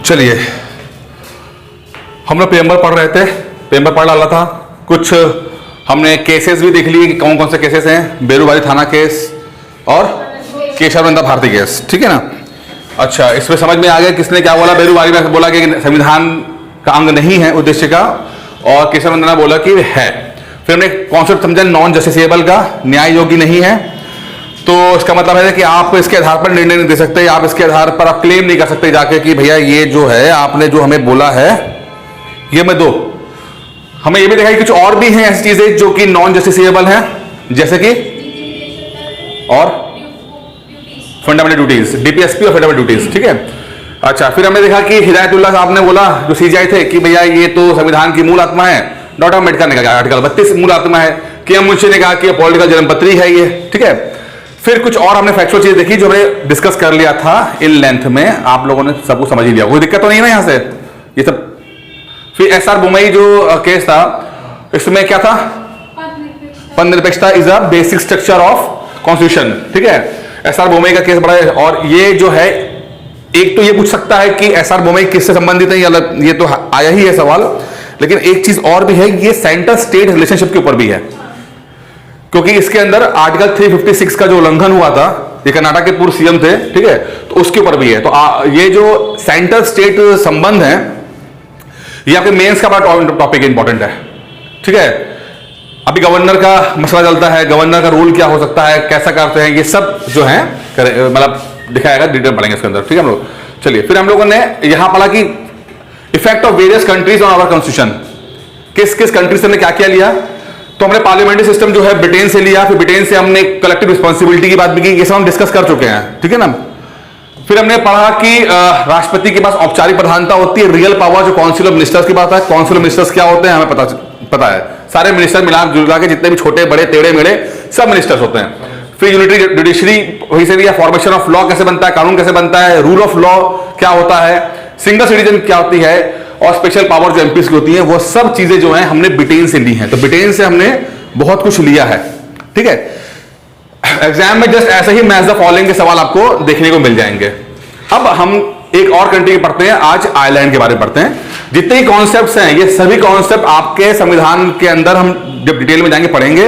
चलिए, हम लोग प्रेम्बर पढ़ रहे थे, प्रेम्बर पढ़ डाला था। कुछ हमने केसेस भी देख लिए कि कौन कौन से केसेस हैं, बेरूबारी थाना केस और केशवनंदा भारती केस, ठीक है ना। अच्छा, इसमें समझ में आ गया किसने क्या बोला। बेरूबारी में बोला कि संविधान का अंग नहीं है उद्देश्य का, और केशवनंदा ने बोला कि है। फिर हमने कॉन्सेप्ट समझा नॉन जस्टिसेबल का, न्याय योग्य नहीं है। तो इसका मतलब है कि आप इसके आधार पर निर्णय नहीं दे सकते, आप इसके आधार पर आप क्लेम नहीं कर सकते जाके कि भैया ये जो है आपने जो हमें बोला है ये मैं दो। हमें ये भी देखा कि कुछ और भी हैं ऐसी चीजें जो कि नॉन जस्टिसेबल हैं, जैसे कि और फंडामेंटल ड्यूटीज, डीपीएसपी और फंडामेंटल ड्यूटीज, ठीक है। अच्छा, फिर हमने देखा कि हिदायतुल्लाह साहब ने बोला, जो सीजीआई थे, कि भैया ये तो संविधान की मूल आत्मा है। डॉक्टर अम्बेडकर ने कहा आर्टिकल 32 मूल आत्मा है। के मुंशी ने कहा कि पॉलिटिकल जन्मपत्री है ये, ठीक है। फिर कुछ और हमने फैक्चुअल चीज देखी जो हमने डिस्कस कर लिया था इन लेंथ में, आप लोगों ने सब कुछ समझ ही लिया, कोई दिक्कत तो नहीं है ना यहां से ये सब। फिर एसआर बोमई जो केस था, इसमें क्या था, पद निरपेक्षता is a basic structure of constitution, ठीक है। एसआर बोमई का केस बड़ा है, और ये जो है एक तो ये पूछ सकता है कि एसआर बोमई किससे संबंधित है, ये तो आया ही है सवाल। लेकिन एक चीज और भी है, ये सेंटर स्टेट रिलेशनशिप के ऊपर भी है, क्योंकि इसके अंदर आर्टिकल 356 का जो उल्लंघन हुआ था, ये कर्नाटक के पूर्व सीएम थे, ठीक है, तो उसके ऊपर भी है। तो ये जो सेंटर स्टेट संबंध है, ये आपके मेंस का बड़ा टॉपिक इंपॉर्टेंट है, ठीक है। अभी गवर्नर का मसला चलता है, गवर्नर का रूल क्या हो सकता है, कैसा करते हैं, ये सब जो है मतलब दिखाएगा, डिटेल पढ़ेंगे इसके अंदर, ठीक है हम लोग। चलिए, फिर हम लोगों ने यहां पढ़ा कि effect of various countries on our constitution, किस किस कंट्री से हमने क्या क्या लिया। तो हमने पार्लियामेंट्री सिस्टम जो है ब्रिटेन से लिया, फिर ब्रिटेन से हमने कलेक्टिव रिस्पॉन्सिबिलिटी की बात भी की, ये सब हम डिस्कस कर चुके हैं, ठीक है ना। फिर हमने पढ़ा कि राष्ट्रपति के पास औपचारिक प्रधानता होती है, रियल पावर जो काउंसिल ऑफ मिनिस्टर्स की बात है। काउंसिल ऑफ मिनिस्टर्स क्या होते हैं हमें पता है, सारे मिनिस्टर मिला जुला के जितने भी छोटे बड़े टेढ़े मेढ़े सब मिनिस्टर्स होते हैं। फिर यूनिटरी जुडिशरी वही से लिया, फॉर्मेशन ऑफ लॉ कैसे बनता है, कानून कैसे बनता है, रूल ऑफ लॉ क्या होता है, सिंगल सिटीजन क्या होती है, और स्पेशल पावर जो एमपीस की होती है, वो सब चीजें जो है हमने ब्रिटेन से ली हैं। तो ब्रिटेन से हमने बहुत कुछ लिया है, ठीक है। एग्जाम में जस्ट ऐसे ही मैच द फॉलोइंग के सवाल आपको देखने को मिल जाएंगे। अब हम एक और कंट्री पढ़ते हैं, आज आयरलैंड के बारे में पढ़ते हैं। जितने कॉन्सेप्ट्स हैं, ये सभी कॉन्सेप्ट आपके संविधान के अंदर हम जब डिटेल में जाएंगे पढ़ेंगे।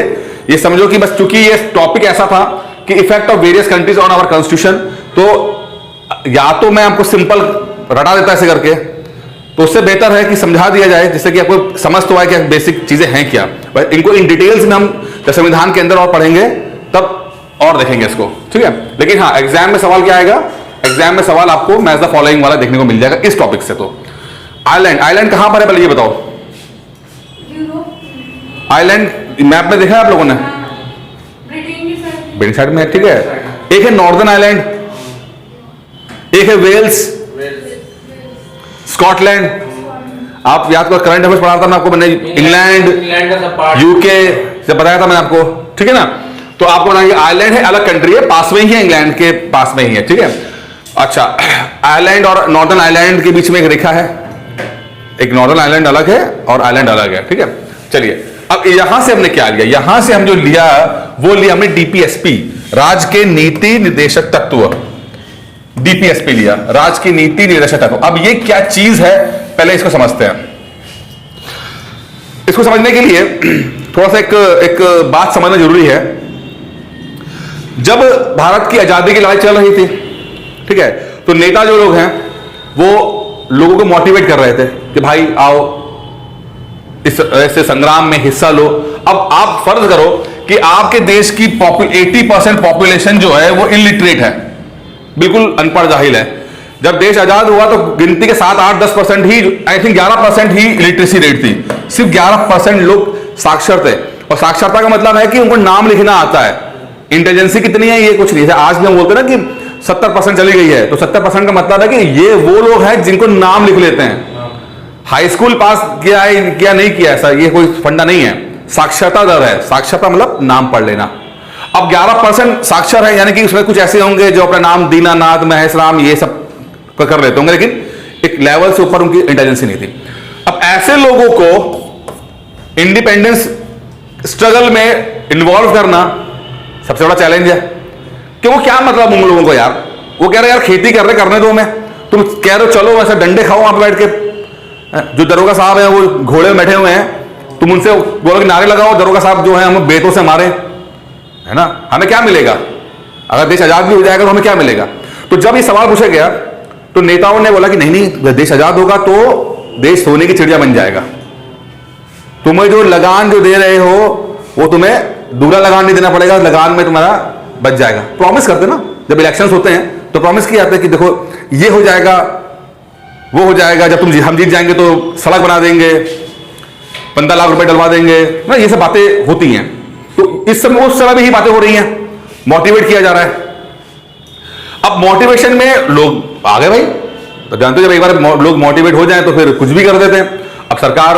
ये समझो कि बस चूंकि ये टॉपिक ऐसा था कि effect of various countries on our constitution, तो या तो मैं आपको सिंपल रटा देता ऐसे करके, तो उससे बेहतर है कि समझा दिया जाए, जिससे कि आपको समझ तो आए कि बेसिक चीजें हैं क्या। इनको इन डिटेल्स में हम जब संविधान के अंदर और पढ़ेंगे तब और देखेंगे इसको, ठीक है। लेकिन हाँ, एग्जाम में सवाल क्या आएगा, एग्जाम में सवाल आपको मैच द फॉलोइंग वाला देखने को मिल जाएगा इस टॉपिक से। तो आयरलैंड कहां पर है पहले ये बताओ। आयरलैंड मैप में देखा है आप लोगों ने, ब्रिटेन साइड में है, ठीक है। एक है नॉर्दर्न आयरलैंड, एक है वेल्स, स्कॉटलैंड। आप याद करो, करंट अफेयर्स पढ़ा था मैं आपको, मैंने इंग्लैंड यूके से बताया था मैंने आपको, ठीक है ना। तो आपको बताएंगे आयरलैंड है, अलग कंट्री है, पास में ही है, इंग्लैंड के पास में ही है, ठीक है। अच्छा, आयरलैंड और नॉर्दर्न आयरलैंड के बीच में एक रेखा है, एक नॉर्दर्न आयरलैंड अलग है और आयरलैंड अलग है, ठीक है। चलिए, अब यहां से हमने क्या लिया, यहां से हम जो लिया वो लिया हमने डीपीएसपी, राज्य के नीति निर्देशक तत्व, डीपीएसपी लिया, राज्य की नीति निर्देशक तत्व। अब ये क्या चीज है, पहले इसको समझते हैं। इसको समझने के लिए थोड़ा सा एक बात समझना जरूरी है। जब भारत की आजादी की लड़ाई चल रही थी, ठीक है, तो नेता जो लोग हैं वो लोगों को मोटिवेट कर रहे थे कि भाई आओ इस ऐसे संग्राम में हिस्सा लो। अब आप फर्ज करो कि आपके देश की 80% पॉपुलेशन जो है वो इलिटरेट है, बिल्कुल अनपढ़ जाहिल है। जब देश आजाद हुआ तो गिनती के 7, 8, 10% ही, आई थिंक 11% ही लिटरेसी रेट थी, सिर्फ 11% लोग साक्षर थे। और साक्षरता का मतलब है कि उनको नाम लिखना आता है। इंटेलिजेंसी कितनी है ये कुछ नहीं है। आज भी हम बोलते हैं ना कि 70% चली गई है, तो 70% का मतलब है कि ये वो लोग हैं जिनको नाम लिख लेते हैं। हाई स्कूल पास किया है क्या नहीं किया, ऐसा ये कोई फंडा नहीं है। साक्षरता दर है, साक्षरता मतलब नाम पढ़ लेना। अब 11% साक्षर है, यानी कि उसमें कुछ ऐसे होंगे जो अपना नाम दीनानाथ, महेश राम ये सब कर लेते होंगे, लेकिन एक लेवल से ऊपर उनकी इंटेलिजेंस नहीं थी। अब ऐसे लोगों को इंडिपेंडेंस स्ट्रगल में इन्वॉल्व करना सबसे बड़ा चैलेंज है। क्यों, क्या मतलब उन लोगों को यार, वो कह रहे यार खेती कर रहे, करने दो, मैं तुम कह रहे हो चलो वैसे डंडे खाओ वहां पर बैठ के। जो दरोगा साहब हैं वो घोड़े में बैठे हुए हैं, तुम उनसे बोलो कि नारे लगाओ दरोगा साहब जो है हम बेतों से मारे, है ना, हमें क्या मिलेगा? अगर देश आजाद भी हो जाएगा तो हमें क्या मिलेगा? तो जब ये सवाल पूछा गया तो नेताओं ने बोला कि नहीं नहीं, देश आजाद होगा तो देश सोने की चिड़िया बन जाएगा। तुम्हें जो लगान जो दे रहे हो वो तुम्हें दूसरा लगान नहीं देना पड़ेगा, लगान में तुम्हारा बच जाएगा। प्रॉमिस करते ना, जब इलेक्शंस होते हैं तो प्रॉमिस किया जाता है कि देखो ये हो जाएगा वो हो जाएगा, जब हम जीत जाएंगे तो सड़क बना देंगे, 15 लाख रुपए डलवा देंगे ना, ये सब बातें होती हैं। तो इस समय उस समय भी ही बातें हो रही हैं, मोटिवेट किया जा रहा है। अब मोटिवेशन में लोग आ गए भाई, तो जानते हो जब एक बार लोग मोटिवेट हो जाए तो फिर कुछ भी कर देते हैं। अब सरकार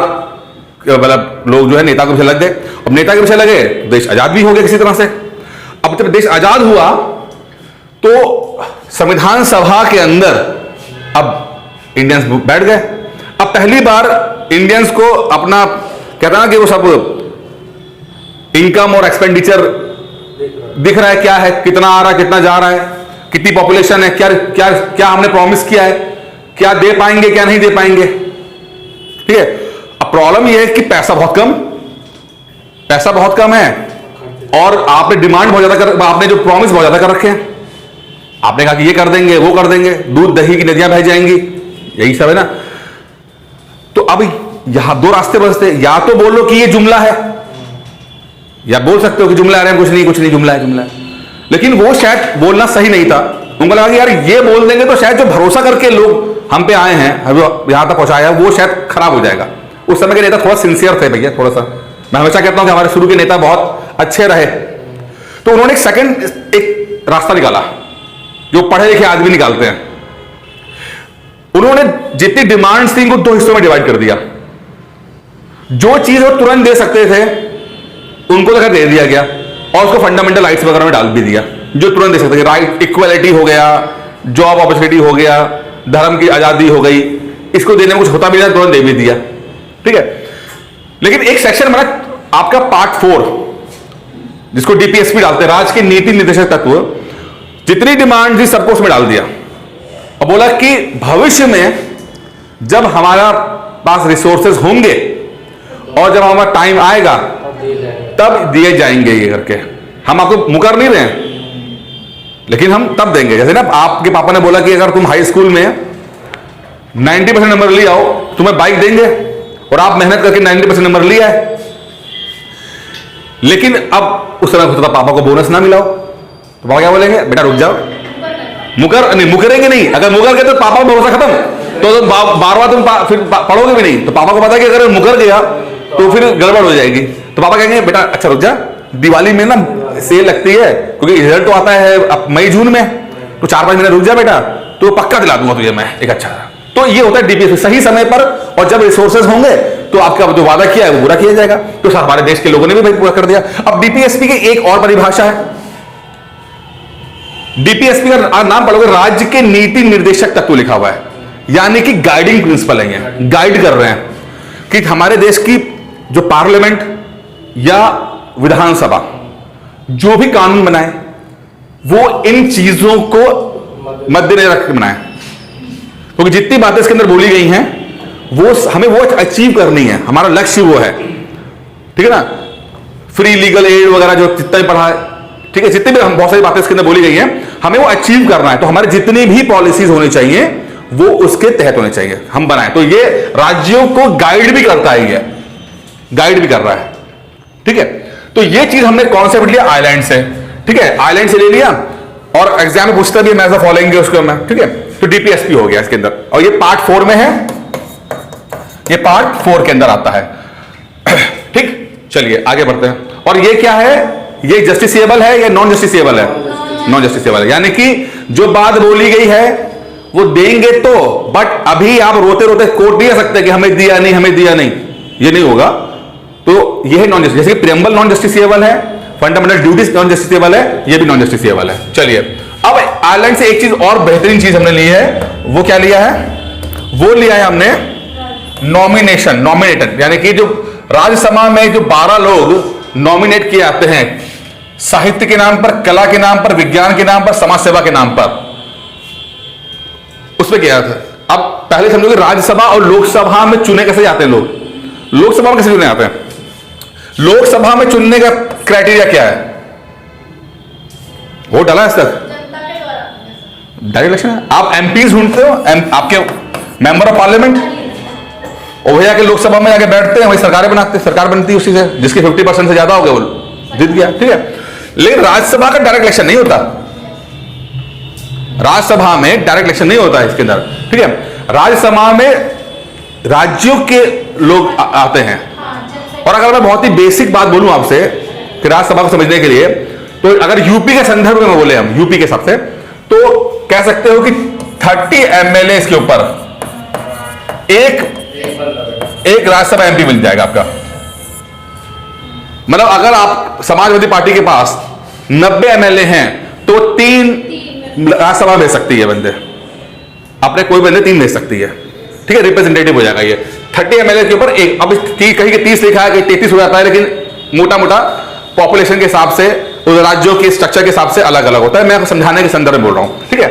मतलब लोग जो है नेता के पीछे लग गए, अब नेता के पीछे लगे देश आजाद भी हो गया किसी तरह से। अब जब देश आजाद हुआ तो संविधान सभा के अंदर अब इंडियंस बैठ गए। अब पहली बार इंडियंस को अपना कहता ना कि वो सब इनकम और एक्सपेंडिचर दिख रहा है, क्या है, कितना आ रहा है, कितना जा रहा है, कितनी पॉपुलेशन है, क्या क्या क्या हमने प्रॉमिस किया है, क्या दे पाएंगे, क्या नहीं दे पाएंगे। ठीक है, अब प्रॉब्लम यह है कि पैसा बहुत कम है और आपने डिमांड बहुत ज्यादा कर, आपने जो प्रॉमिस बहुत ज्यादा कर रखे हैं। आपने कहा कि ये कर देंगे वो कर देंगे, दूध दही की नदियां बह जाएंगी, यही सब है ना। तो अब यहां दो रास्ते बचते, या तो बोलो कि ये जुमला है, या बोल सकते हो कि जुमला है, कुछ नहीं जुमला है। लेकिन वो शायद बोलना सही नहीं था। उनको लगा कि यार ये बोल देंगे तो शायद जो भरोसा करके लोग हम पे आए हैं, यहां तक पहुंचाया, वो शायद खराब हो जाएगा। उस समय के नेता थोड़ा सिंसियर थे भैया, थोड़ा सा। मैं हमेशा कहता हूं कि हमारे शुरू के नेता बहुत अच्छे रहे। तो उन्होंने एक रास्ता निकाला जो पढ़े लिखे आदमी निकालते हैं। उन्होंने जितनी डिमांड्स थी उनको दो हिस्सों में डिवाइड कर दिया। जो चीज वो तुरंत दे सकते थे उनको तो दे दिया गया, और उसको फंडामेंटल राइट्स वगैरह में डाल भी दिया जो तुरंत दे सकते थे। राइट, इक्वालिटी हो गया, जॉब अपॉर्चुनिटी हो गया, धर्म की आजादी हो गई, इसको देने में कुछ होता भी नहीं, तुरंत दे भी दिया। ठीक है, लेकिन एक सेक्शन बना आपका पार्ट 4 जिसको डीपीएसपी डालते हैं, राज्य के नीति निर्देशक तत्व, जितनी डिमांड थी सबको उसमें डाल दिया और बोला कि भविष्य में जब हमारा पास रिसोर्सेज होंगे और जब हमारा टाइम आएगा तब दिए जाएंगे ये करके। हम आपको मुकर नहीं रहे हैं, लेकिन हम तब देंगे। जैसे ना आपके पापा ने बोला कि अगर तुम हाई स्कूल में 90% नंबर ले आओ तुम्हें बाइक देंगे, और आप मेहनत करके 90% नंबर ले आए, लेकिन अब उस समय होता था पापा को बोनस ना मिलाओ तो पापा क्या बोलेंगे, बेटा रुक जाओ, मुकरेंगे नहीं। अगर मुकर गए तो पापा का भरोसा खत्म, तो बार बार तुम फिर पढ़ोगे भी नहीं। तो पापा को पता है कि अगर मुकर गया तो फिर गड़बड़ हो जाएगी। तो पापा कहेंगे बेटा अच्छा रुक जा, दिवाली में ना सेल लगती है, क्योंकि रिजल्ट तो आता है मई जून में, तो 4-5 महीने रुक जा बेटा, तो पक्का दिला दूंगा तुझे मैं एक अच्छा। तो ये होता है डीपीएसपी, सही समय पर और जब रिसोर्सेज होंगे तो आपका जो वादा किया है वो पूरा किया जाएगा। तो हमारे देश के लोगों ने भी भाई पूरा कर दिया। अब डीपीएसपी की एक और परिभाषा है, डीपीएसपी का नाम पढ़ोगे, राज्य के नीति निर्देशक तत्व लिखा हुआ है, यानी कि गाइडिंग प्रिंसिपल है, गाइड कर रहे हैं कि हमारे देश की जो पार्लियामेंट या विधानसभा जो भी कानून बनाए वो इन चीजों को मद्देनजर रख के बनाए, क्योंकि जितनी बातें इसके अंदर बोली गई हैं वो हमें वो अचीव करनी है, हमारा लक्ष्य वो है। ठीक है ना, फ्री लीगल एड वगैरह जो जितना भी पढ़ा है, ठीक है, जितनी भी हम बहुत सारी बातें इसके अंदर बोली गई हैं, हमें वो अचीव करना है। तो हमारे जितनी भी पॉलिसीज होनी चाहिए वो उसके तहत होने चाहिए, हम बनाए। तो ये राज्यों को गाइड भी करता है, ये गाइड भी कर रहा है। ठीक है, तो ये चीज हमने कॉन्सेप्ट लिया आइलैंड से। ठीक है, आइलैंड से ले लिया और एग्जाम में पूछता भी मैं फॉलोइंग उसको मैं। ठीक है, तो डीपीएसपी हो गया इसके अंदर, और ये पार्ट 4 में है, ये पार्ट 4 के अंदर आता है। ठीक, चलिए आगे बढ़ते हैं। और ये क्या है, ये जस्टिसेबल है या नॉन जस्टिसेबल है? नॉन जस्टिसेबल है, यानी कि जो बात बोली गई है वो देंगे तो, बट अभी आप रोते रोते कोर्ट नहीं आ सकते कि हमें दिया नहीं, हमें दिया नहीं, ये नहीं होगा। तो ये है नॉन जस्टिस, जैसे कि प्रियम्बल नॉन जस्टिसेबल है, फंडामेंटल ड्यूटीज नॉन जस्टिसेबल है, ये भी नॉन जस्टिसेबल है। चलिए, अब आयरलैंड से एक चीज और बेहतरीन चीज हमने ली है, वो क्या लिया है? वो लिया है हमने नॉमिनेशन, नॉमिनेटेड, यानी कि जो राज्यसभा में जो 12 लोग नॉमिनेट किए जाते हैं, साहित्य के नाम पर, कला के नाम पर, विज्ञान के नाम पर, समाज सेवा के नाम पर, उस पर किया था। अब पहले समझो कि राज्यसभा और लोकसभा में चुने कैसे जाते हैं लोग, लोकसभा में कैसे चुने जाते हैं। लोकसभा में चुनने का क्राइटेरिया क्या है, वोट डाला है इस तक, डायरेक्ट इलेक्शन है। आप एमपी ढूंढते हो, आपके मेंबर ऑफ पार्लियामेंट, और वही आके लोकसभा में जाके बैठते हैं, वही सरकारें बनाते हैं, सरकार बनती है उसी से, जिसके 50% से ज्यादा हो गया वो जीत गया, ठीक है। लेकिन राज्यसभा का डायरेक्ट इलेक्शन नहीं होता, राज्यसभा में डायरेक्ट इलेक्शन नहीं होता है इसके अंदर, ठीक है। राज्यसभा में राज्यों के लोग आते हैं। और अगर मैं बहुत ही बेसिक बात बोलूं आपसे कि राज्यसभा को समझने के लिए, तो अगर यूपी के संदर्भ में बोले हम, यूपी के हिसाब से, तो कह सकते हो कि 30 एमएलए के ऊपर एक राज्यसभा एमपी मिल जाएगा आपका। मतलब अगर आप समाजवादी पार्टी के पास 90 एमएलए हैं तो 3 राज्यसभा भेज सकती है बंदे, अपने कोई बंदे 3 भेज सकती है, ठीक है, रिप्रेजेंटेटिव हो जाएगा ये 30 एमएलए के ऊपर एक। अब कहीं के 30 लिखा है, कहीं 33 हो जाता है, लेकिन मोटा मोटा पॉपुलेशन के हिसाब से, राज्यों के स्ट्रक्चर के हिसाब से अलग अलग होता है। मैं आपको समझाने के संदर्भ में बोल रहा हूं, ठीक है।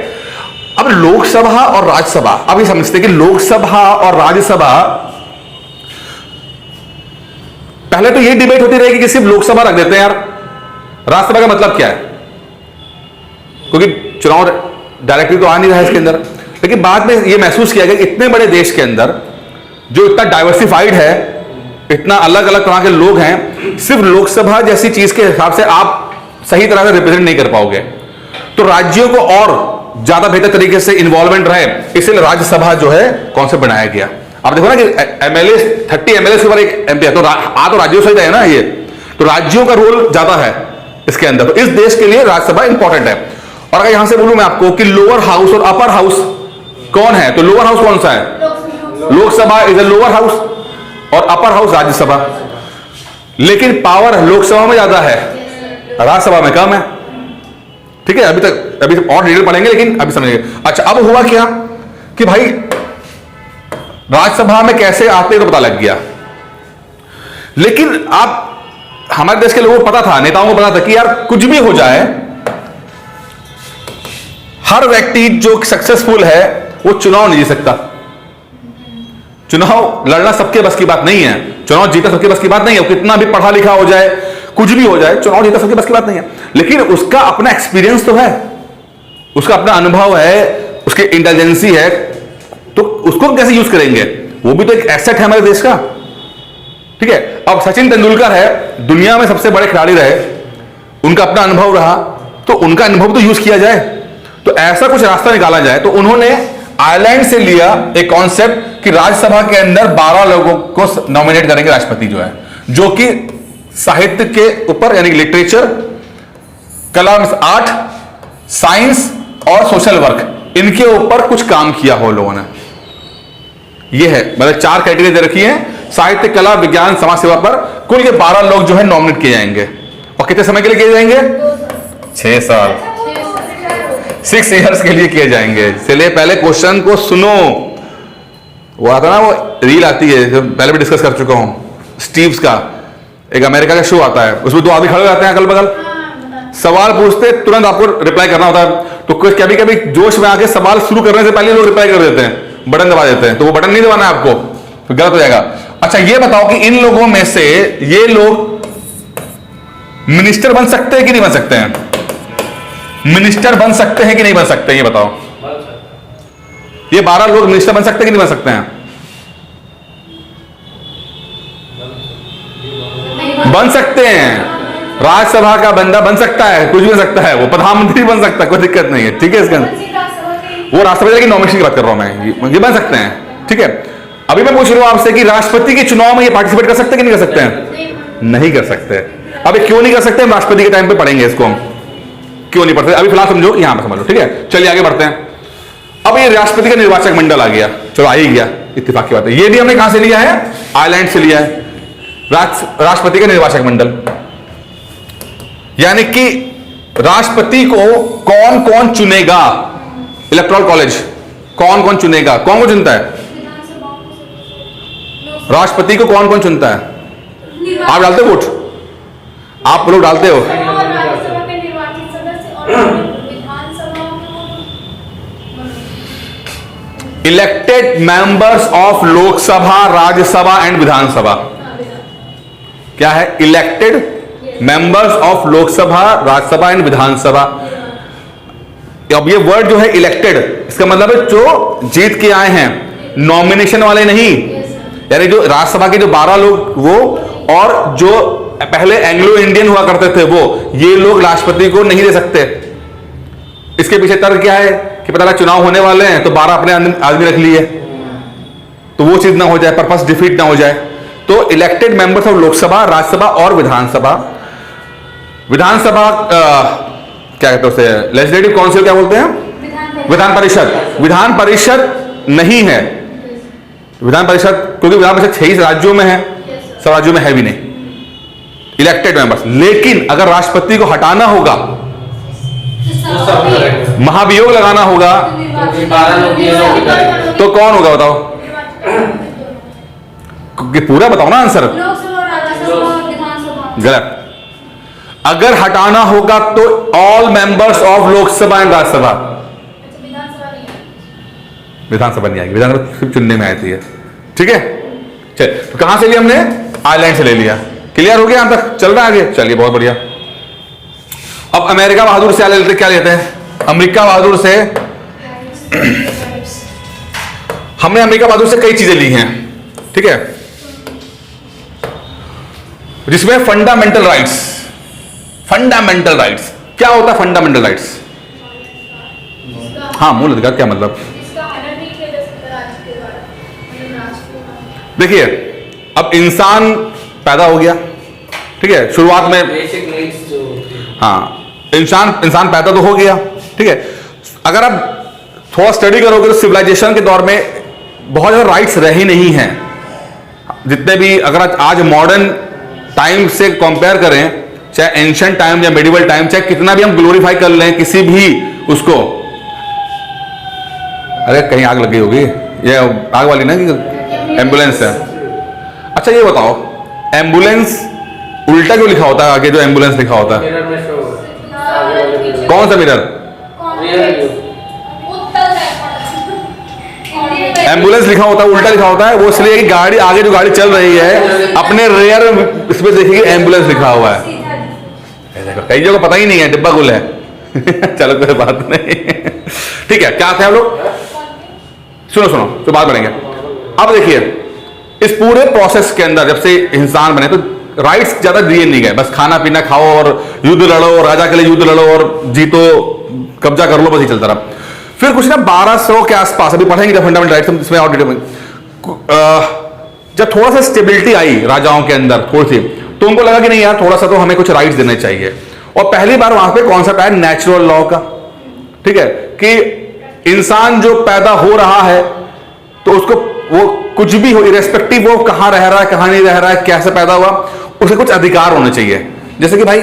अब लोकसभा और राज्यसभा, अब ये समझते कि लोकसभा और राज्यसभा, पहले तो ये डिबेट होती रहेगी कि सिर्फ लोकसभा रख देते हैं यार, राज्यसभा का मतलब क्या है, क्योंकि चुनाव डायरेक्टली तो आ नहीं रहा है इसके अंदर। लेकिन बाद में ये महसूस किया गया कि इतने बड़े देश के अंदर जो इतना डाइवर्सिफाइड है, इतना अलग अलग तरह के लोग हैं, सिर्फ लोकसभा जैसी चीज के हिसाब से आप सही तरह से रिप्रेजेंट नहीं कर पाओगे। तो राज्यों को और ज्यादा बेहतर तरीके से इन्वॉल्वमेंट रहे, इसलिए राज्यसभा जो है कॉन्सेप्ट बनाया गया। आप देखो ना कि एमएलए 30 एमएलए के ऊपर एक एमपी है, तो तो राज्यों से ही है ना ये, तो राज्यों का रोल ज्यादा है इसके अंदर। तो इस देश के लिए राज्यसभा इंपॉर्टेंट है। और अगर यहां से बोलूं मैं आपको कि लोअर हाउस और अपर हाउस कौन है, तो लोअर हाउस कौन सा है, Lok Sabha is a lower house, और अपर हाउस राज्यसभा। लेकिन पावर लोकसभा में ज्यादा है, राज्यसभा में कम है, ठीक है। अभी और डिटेल पढ़ेंगे, लेकिन अभी समझिए। अच्छा, अब हुआ क्या कि भाई राज्यसभा में कैसे आते हैं तो पता लग गया, लेकिन आप हमारे देश के लोगों को पता था, नेताओं को पता था कि यार कुछ भी हो जाए, हर व्यक्ति जो सक्सेसफुल है वो चुनाव नहीं जीत सकता। चुनाव लड़ना सबके बस की बात नहीं है, चुनाव जीतना सबके बस की बात नहीं है। कितना भी पढ़ा लिखा हो जाए, कुछ भी हो जाए, चुनाव जीतना सबके बस की बात नहीं है। लेकिन उसका अपना एक्सपीरियंस तो है, उसका अपना अनुभव है, उसकी इंटेलिजेंसी है, तो उसको कैसे यूज करेंगे, वो भी तो एक एसेट है हमारे देश का, ठीक है। अब सचिन तेंदुलकर है, दुनिया में सबसे बड़े खिलाड़ी रहे, उनका अपना अनुभव रहा, तो उनका अनुभव तो यूज किया जाए, तो ऐसा कुछ रास्ता निकाला जाए। तो उन्होंने आयरलैंड से लिया एक कॉन्सेप्ट कि राज्यसभा के अंदर 12 लोगों को नॉमिनेट करेंगे राष्ट्रपति जो है, जो कि साहित्य के ऊपर यानी लिटरेचर, कला, आर्ट, साइंस और सोशल वर्क, इनके ऊपर कुछ काम किया हो लोगों ने। ये है, मतलब 4 कैटेगरी दे रखी है, साहित्य, कला, विज्ञान, समाज सेवा पर कुल के 12 लोग जो है नॉमिनेट किए जाएंगे। और कितने समय के लिए किए जाएंगे, 6 साल, 6 इयर्स के लिए किए जाएंगे। चलिए पहले क्वेश्चन को सुनो, वो आता ना, वो रील आती है, पहले भी डिस्कस कर चुका हूं, स्टीव्स का एक अमेरिका का शो आता है, उसमें 2 आदमी खड़े रहते हैं अगल बगल, सवाल पूछते, तुरंत आपको रिप्लाई करना होता है। तो कभी कभी जोश में आके सवाल शुरू करने से पहले लोग रिप्लाई कर देते हैं, बटन दबा देते हैं, तो वो बटन नहीं दबाना है आपको, तो गलत हो जाएगा। अच्छा ये बताओ कि इन लोगों में से ये लोग मिनिस्टर बन सकते हैं कि नहीं बन सकते हैं, मिनिस्टर बन सकते हैं कि नहीं बन सकते हैं, ये बताओ। ये 12 लोग मिनिस्टर बन सकते हैं कि नहीं बन सकते हैं, बन सकते हैं। राज्यसभा का बंदा बन सकता है, कुछ भी बन सकता है, वो प्रधानमंत्री बन सकता है, कोई दिक्कत नहीं है, ठीक है। इसके अंदर वो राष्ट्रपति की नॉमिनेशन की बात कर रहा हूं मैं, ये बन सकते हैं, ठीक है। अभी मैं पूछ रहा हूं आपसे कि राष्ट्रपति के चुनाव में ये पार्टिसिपेट कर सकते हैं कि नहीं कर सकते हैं, नहीं कर सकते। अभी क्यों नहीं कर सकते, हम राष्ट्रपति के टाइम पे पढ़ेंगे इसको, हम क्यों नहीं पढ़ते, अभी फिलहाल समझो, यहां पर समझ लो, ठीक है। चलिए आगे बढ़ते हैं। अब ये राष्ट्रपति का निर्वाचक मंडल आ गया, चलो आ ही गया, इत्तेफाक की बात है। ये भी हमने कहां से लिया है, आयरलैंड से लिया है, राष्ट्रपति का निर्वाचक मंडल, यानी कि राष्ट्रपति को कौन कौन चुनेगा, इलेक्टोरल कॉलेज कौन कौन चुनेगा, कौन कौन चुनता है, राष्ट्रपति को कौन कौन चुनता है, आप डालते हो वोट, आप लोग डालते हो, elected members of Lok Sabha, Rajya Sabha and Vidhan Sabha. क्या है? Elected members of Lok Sabha, Rajya Sabha and Vidhan Sabha. अब ये वर्ड जो है इलेक्टेड, इसका मतलब है जो जीत के आए हैं, नॉमिनेशन वाले नहीं। यानी जो राज्यसभा के जो 12 लोग वो, और जो पहले एंग्लो इंडियन हुआ करते थे वो, ये लोग राष्ट्रपति को नहीं दे सकते। इसके पीछे तर्क क्या है कि पता लगा चुनाव होने वाले हैं तो 12 अपने आदमी रख लिए, तो वो चीज ना हो जाए, पर्पस डिफीट ना हो जाए। तो elected members of Lok Sabha, Rajya Sabha और विधानसभा। विधानसभा क्या कहते हैं उसे? लेजिस्लेटिव काउंसिल क्या बोलते हैं? विधान परिषद। विधान परिषद नहीं है विधान परिषद, क्योंकि विधान परिषद 6 राज्यों में है, सब राज्यों में है भी नहीं। Elected members. लेकिन अगर राष्ट्रपति को हटाना होगा, महाभियोग लगाना होगा, तो कौन होगा बताओ? पूरा बताओ ना आंसर। गलत। अगर हटाना होगा तो all members of Lok Sabha and Rajya Sabha. Vidhan Sabha नहीं आएगी, विधानसभा सिर्फ चुनने में आती है। ठीक है, चल तो कहां से लिया हमने? आयरलैंड से ले लिया। क्लियर हो गया यहां तक? चल रहा है आगे? चलिए, बहुत बढ़िया। अब अमेरिका बहादुर से लेते, क्या लेते हैं? अमेरिका बहादुर से हमने अमेरिका बहादुर से कई चीजें ली हैं, ठीक है, जिसमें फंडामेंटल राइट्स। फंडामेंटल राइट्स क्या होता है? फंडामेंटल राइट्स, हाँ, मूल अधिकार। क्या मतलब? देखिए, अब इंसान पैदा हो गया, ठीक है, शुरुआत में बेसिक नीड्स जो, हाँ, इंसान पैदा तो हो गया, ठीक है। अगर आप थोड़ा स्टडी करोगे तो सिविलाइजेशन के दौर में बहुत ज्यादा राइट्स रही नहीं हैं। जितने भी, अगर आज मॉडर्न टाइम से कंपेयर करें, चाहे एंशिएंट टाइम या मेडिवल टाइम, चाहे कितना भी हम ग्लोरीफाई कर लें किसी भी उसको, अरे कहीं आग लगी होगी, ये आग वाली ना कि एम्बुलेंस है। अच्छा ये बताओ, एम्बुलेंस उल्टा क्यों लिखा होता है आगे जो एम्बुलेंस लिखा होता है? कौन सा मिरर? एम्बुलेंस लिखा होता है, उल्टा लिखा होता है, वो इसलिए कि गाड़ी आगे जो गाड़ी चल रही है अपने रेयर इसमें देखिए एम्बुलेंस लिखा हुआ है। कई जगह पता ही नहीं है, डिब्बा गुल है। चलो कोई बात नहीं। ठीक है, क्या थे हम लोग? सुनो तो बात बढ़ेंगे। अब देखिए, इस पूरे प्रोसेस के अंदर जब से इंसान बने तो राइट्स ज्यादा दिए नहीं गए, बस खाना पीना खाओ और युद्ध लड़ो, राजा के लिए युद्ध लड़ो और जीतो, कब्जा कर लो, बस ही चलता रहा। फिर कुछ ना 1200 के आसपास, अभी पढ़ेंगे जब फंडामेंटल राइट्स, इसमें और डिटेल में, जब थोड़ा सा स्टेबिलिटी आई राजाओं के अंदर थोड़ी सी, तो उनको लगा कि नहीं यार, थोड़ा सा तो हमें कुछ राइट्स देने चाहिए। और पहली बार वहां पे कॉन्सेप्ट आया नेचुरल लॉ का, ठीक है, कि इंसान जो पैदा हो रहा है तो उसको वो कुछ भी हो, इरेस्पेक्टिव वो कहां रह रहा है, कहां नहीं रह रहा है, कैसे पैदा हुआ, उसे कुछ अधिकार होने चाहिए। जैसे कि भाई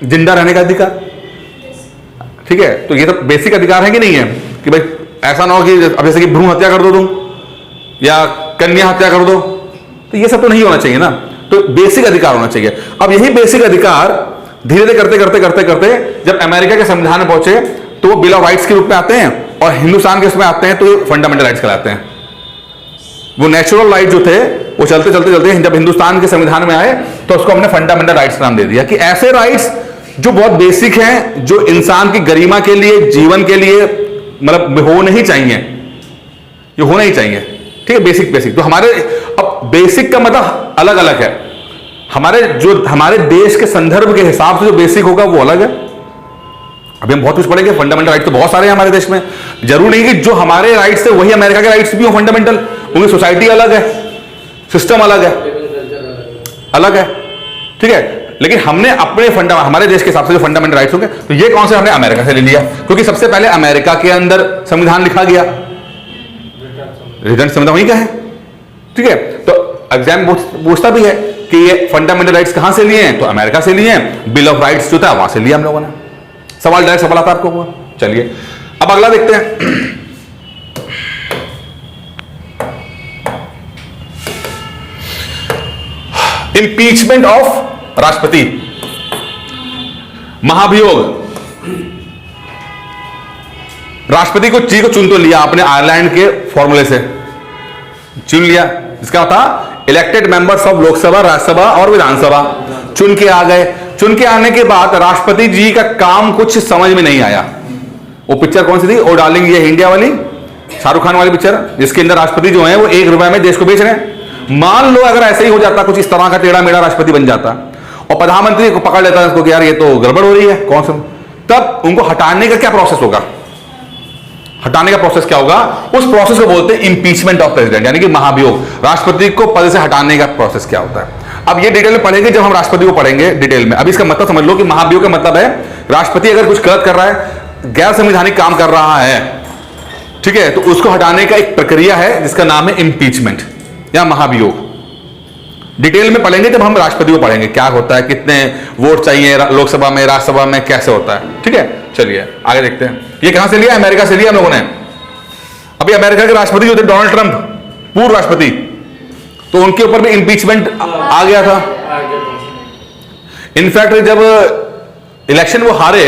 जिंदा रहने का अधिकार, ठीक है, तो ये तो बेसिक अधिकार है कि नहीं है? कि भाई ऐसा ना हो कि अब जैसे कि भ्रूण हत्या कर दो तुम या कन्या हत्या कर दो, तो ये सब तो नहीं होना चाहिए ना। तो बेसिक अधिकार होना चाहिए। अब यही बेसिक अधिकार धीरे धीरे करते करते जब अमेरिका के संविधान में पहुंचे तो वो बिल ऑफ राइट्स के रूप में आते हैं, और हिंदुस्तान के उसमें आते हैं तो ये फंडामेंटल राइट्स कहलाते हैं। वो नेचुरल राइट जो थे वो चलते जब हिंदुस्तान के संविधान में आए तो उसको हमने फंडामेंटल राइट्स नाम दे दिया, कि ऐसे राइट्स जो बहुत बेसिक हैं, जो इंसान की गरिमा के लिए, जीवन के लिए मतलब होने ही चाहिए, ये होना ही चाहिए, ठीक है, बेसिक। तो हमारे अब बेसिक का मतलब अलग अलग है, हमारे देश के संदर्भ के हिसाब से जो बेसिक होगा वो अलग है। अभी हम बहुत कुछ पढ़ेंगे, फंडामेंटल राइट तो बहुत सारे हैं हमारे देश में, जरूर नहीं कि जो हमारे राइट्स थे वही अमेरिका के राइट्स भी हो फंडामेंटल, उनकी सोसाइटी अलग है, सिस्टम अलग है, ठीक है। लेकिन हमने अपने हमारे देश के हिसाब से जो फंडामेंटल राइट्स होंगे, तो ये कौन से हमने अमेरिका से ले लिया, क्योंकि सबसे पहले अमेरिका के अंदर संविधान लिखा गया, रिटर्न संविधान वहीं का है, ठीक है। तो एग्जाम पूछता भी है कि ये फंडामेंटल राइट्स कहां से लिए हैं, तो अमेरिका से लिए हैं। बिल ऑफ राइट्स जो था वहां से लिया हम लोगों ने। सवाल डायरेक्ट सवाल आता आपको हुआ। चलिए अब अगला देखते हैं। इंपीचमेंट ऑफ राष्ट्रपति, महाभियोग। राष्ट्रपति को चीज को चुन तो लिया आपने आयरलैंड के फॉर्मूले से चुन लिया, इसका था elected members of Lok Sabha, Rajya Sabha और विधानसभा चुन के आ गए। चुन के आने के बाद राष्ट्रपति जी का काम कुछ समझ में नहीं आया। वो पिक्चर कौन सी थी, ओ डार्लिंग, ये इंडिया वाली शाहरुख खान वाली पिक्चर, जिसके अंदर राष्ट्रपति जो है वो ₹1 में देश को बेच रहे हैं। मान लो अगर ऐसे ही हो जाता, कुछ इस तरह का टेढ़ा मेढ़ा राष्ट्रपति बन जाता और प्रधानमंत्री को पकड़ लेता है उसको कि यार ये तो गड़बड़ हो रही है, कौन सा, तब उनको हटाने का क्या प्रोसेस होगा, हटाने का प्रोसेस क्या होगा, उस प्रोसेस को बोलते हैं इंपीचमेंट ऑफ प्रेसिडेंट, यानी कि महाभियोग। राष्ट्रपति को पद से हटाने का प्रोसेस क्या होता है, अब ये डिटेल में पढ़ेंगे जब हम राष्ट्रपति को पढ़ेंगे डिटेल में। अब इसका मतलब समझ लो कि महाभियोग का मतलब है राष्ट्रपति अगर कुछ गलत कर रहा है, गैर संवैधानिक काम कर रहा है, ठीक है, तो उसको हटाने का एक प्रक्रिया है जिसका नाम है इंपीचमेंट या महाभियोग। डिटेल में पढ़ेंगे जब हम राष्ट्रपति को पढ़ेंगे, क्या होता है, कितने वोट चाहिए लोकसभा में, राज्यसभा में, कैसे होता है, ठीक है। चलिए आगे देखते हैं। ये कहां से लिया, अमेरिका से लिया हम लोगों ने। अभी अमेरिका के राष्ट्रपति जो थे डोनाल्ड ट्रंप, पूर्व राष्ट्रपति, तो उनके ऊपर भी इंपीचमेंट आ गया था। इनफैक्ट जब इलेक्शन वो हारे,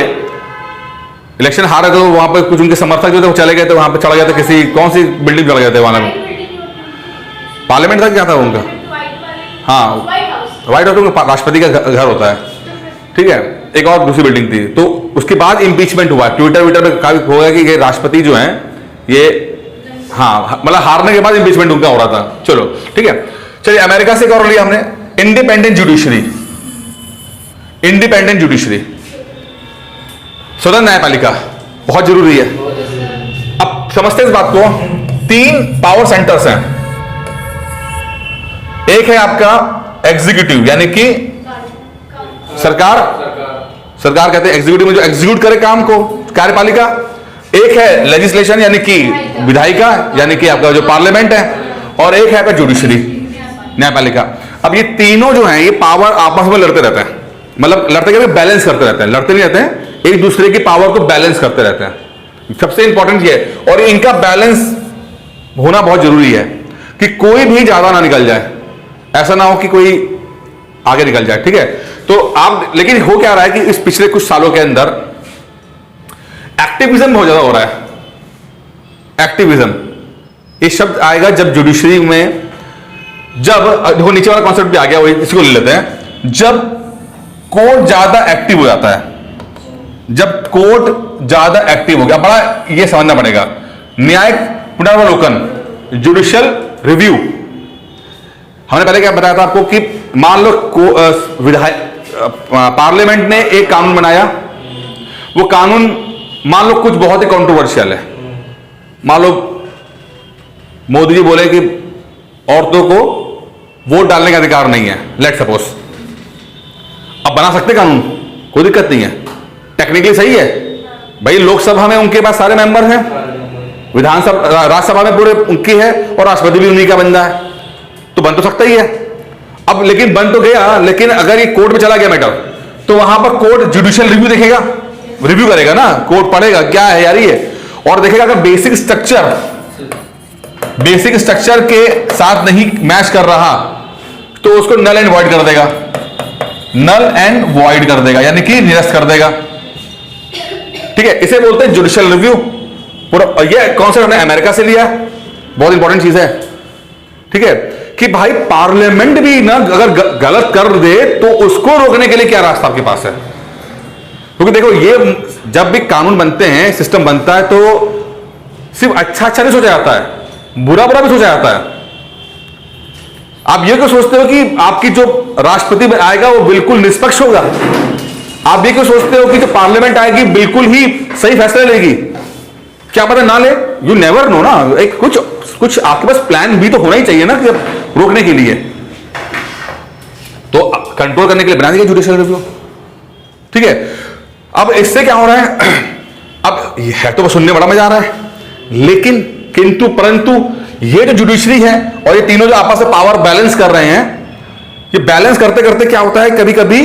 तो वहां पर कुछ उनके समर्थक जो थे वो चले गए थे, वहां पर चला गया था किसी, कौन सी बिल्डिंग चला गया था वहां, पार्लियामेंट था क्या था उनका, हाँ व्हाइट हाउस में राष्ट्रपति का घर होता है, ठीक है, एक और दूसरी बिल्डिंग थी। तो उसके बाद इंपीचमेंट हुआ, ट्विटर पे काफी हो गया कि ये राष्ट्रपति जो हैं ये, हाँ मतलब हारने के बाद इंपीचमेंट उनका हो रहा था। चलो ठीक है, चलिए अमेरिका से एक और लिया हमने, इंडिपेंडेंट जुडिशरी। इंडिपेंडेंट जुडिशरी, स्वतंत्र न्यायपालिका बहुत जरूरी है। अब समझते हैं इस बात को, 3 पावर सेंटर्स हैं। एक है आपका एग्जीक्यूटिव, यानी कि सरकार कहते हैं एग्जीक्यूटिव में जो एग्जीक्यूट करे काम को, कार्यपालिका। एक है लेजिस्लेशन यानी कि विधायिका, यानी कि आपका जो पार्लियामेंट है, और एक है आपका जुडिशरी, न्यायपालिका। अब ये तीनों जो हैं ये पावर आपस में लड़ते रहते हैं, मतलब लड़ते बैलेंस करते रहते हैं, लड़ते नहीं रहते हैं, एक दूसरे की पावर को बैलेंस करते रहते हैं। सबसे इंपॉर्टेंट ये है, और इनका बैलेंस होना बहुत जरूरी है कि कोई भी ज्यादा ना निकल जाए, ऐसा ना हो कि कोई आगे निकल जाए, ठीक है। तो आप, लेकिन हो क्या रहा है कि इस पिछले कुछ सालों के अंदर एक्टिविज्म बहुत ज्यादा हो रहा है। एक्टिविज्म ये शब्द आएगा जब जुडिशरी में, जब देखो नीचे वाला कॉन्सेप्ट भी आ गया, वही इसको ले लेते हैं। जब कोर्ट ज्यादा एक्टिव हो जाता है, जब कोर्ट ज्यादा एक्टिव हो गया, बड़ा ये समझना पड़ेगा, न्यायिक पुनरावलोकन, जुडिशियल रिव्यू। हमने पहले क्या बताया था आपको कि मान लो पार्लियामेंट ने एक कानून बनाया, वो कानून मान लो कुछ बहुत ही कंट्रोवर्शियल है, मान लो मोदी जी बोले कि औरतों को वोट डालने का अधिकार नहीं है, लेट सपोज। अब बना सकते कानून, कोई दिक्कत नहीं है, टेक्निकली सही है भाई। लोकसभा में उनके पास सारे मेंबर हैं, विधानसभा राज्यसभा में पूरे उनकी है, और राष्ट्रपति भी उन्हीं का बंदा है, तो बन तो सकता ही है। अब लेकिन बन तो गया, लेकिन अगर ये कोर्ट में चला गया मैटर, तो वहां पर कोर्ट जुडिशियल रिव्यू देखेगा, रिव्यू करेगा ना, कोर्ट पढ़ेगा क्या है यार ये, और देखेगा अगर बेसिक स्ट्रक्चर के साथ नहीं मैच कर रहा तो उसको नल एंड वॉइड कर देगा, नल एंड वॉइड कर देगा, यानी कि निरस्त कर देगा, ठीक है। इसे बोलते हैं जुडिशियल रिव्यू। पूरा ये कॉन्सेप्ट हमने अमेरिका से लिया, बहुत इंपॉर्टेंट चीज है, ठीक है, कि भाई पार्लियामेंट भी ना अगर गलत कर दे तो उसको रोकने के लिए क्या रास्ता आपके पास है। क्योंकि देखो ये जब भी कानून बनते हैं, सिस्टम बनता है, तो सिर्फ अच्छा नहीं सोचा जाता है, बुरा भी सोचा जाता है। आप ये क्यों सोचते हो कि आपकी जो राष्ट्रपति आएगा वो बिल्कुल निष्पक्ष होगा? आप ये क्यों सोचते हो कि जो पार्लियामेंट आएगी बिल्कुल ही सही फैसला लेगी? क्या पता ना ले, यू नेवर नो ना। एक कुछ आपके पास प्लान भी तो होना ही चाहिए ना, कि रोकने के लिए, तो कंट्रोल करने के लिए बना दिया जुडिशियल रिव्यू, ठीक है। अब इससे क्या हो रहा है, अब है तो सुनने बड़ा मजा आ रहा है, लेकिन किंतु परंतु ये जो जुडिशरी है और ये तीनों जो आपस में पावर बैलेंस कर रहे हैं, ये बैलेंस करते करते क्या होता है, कभी कभी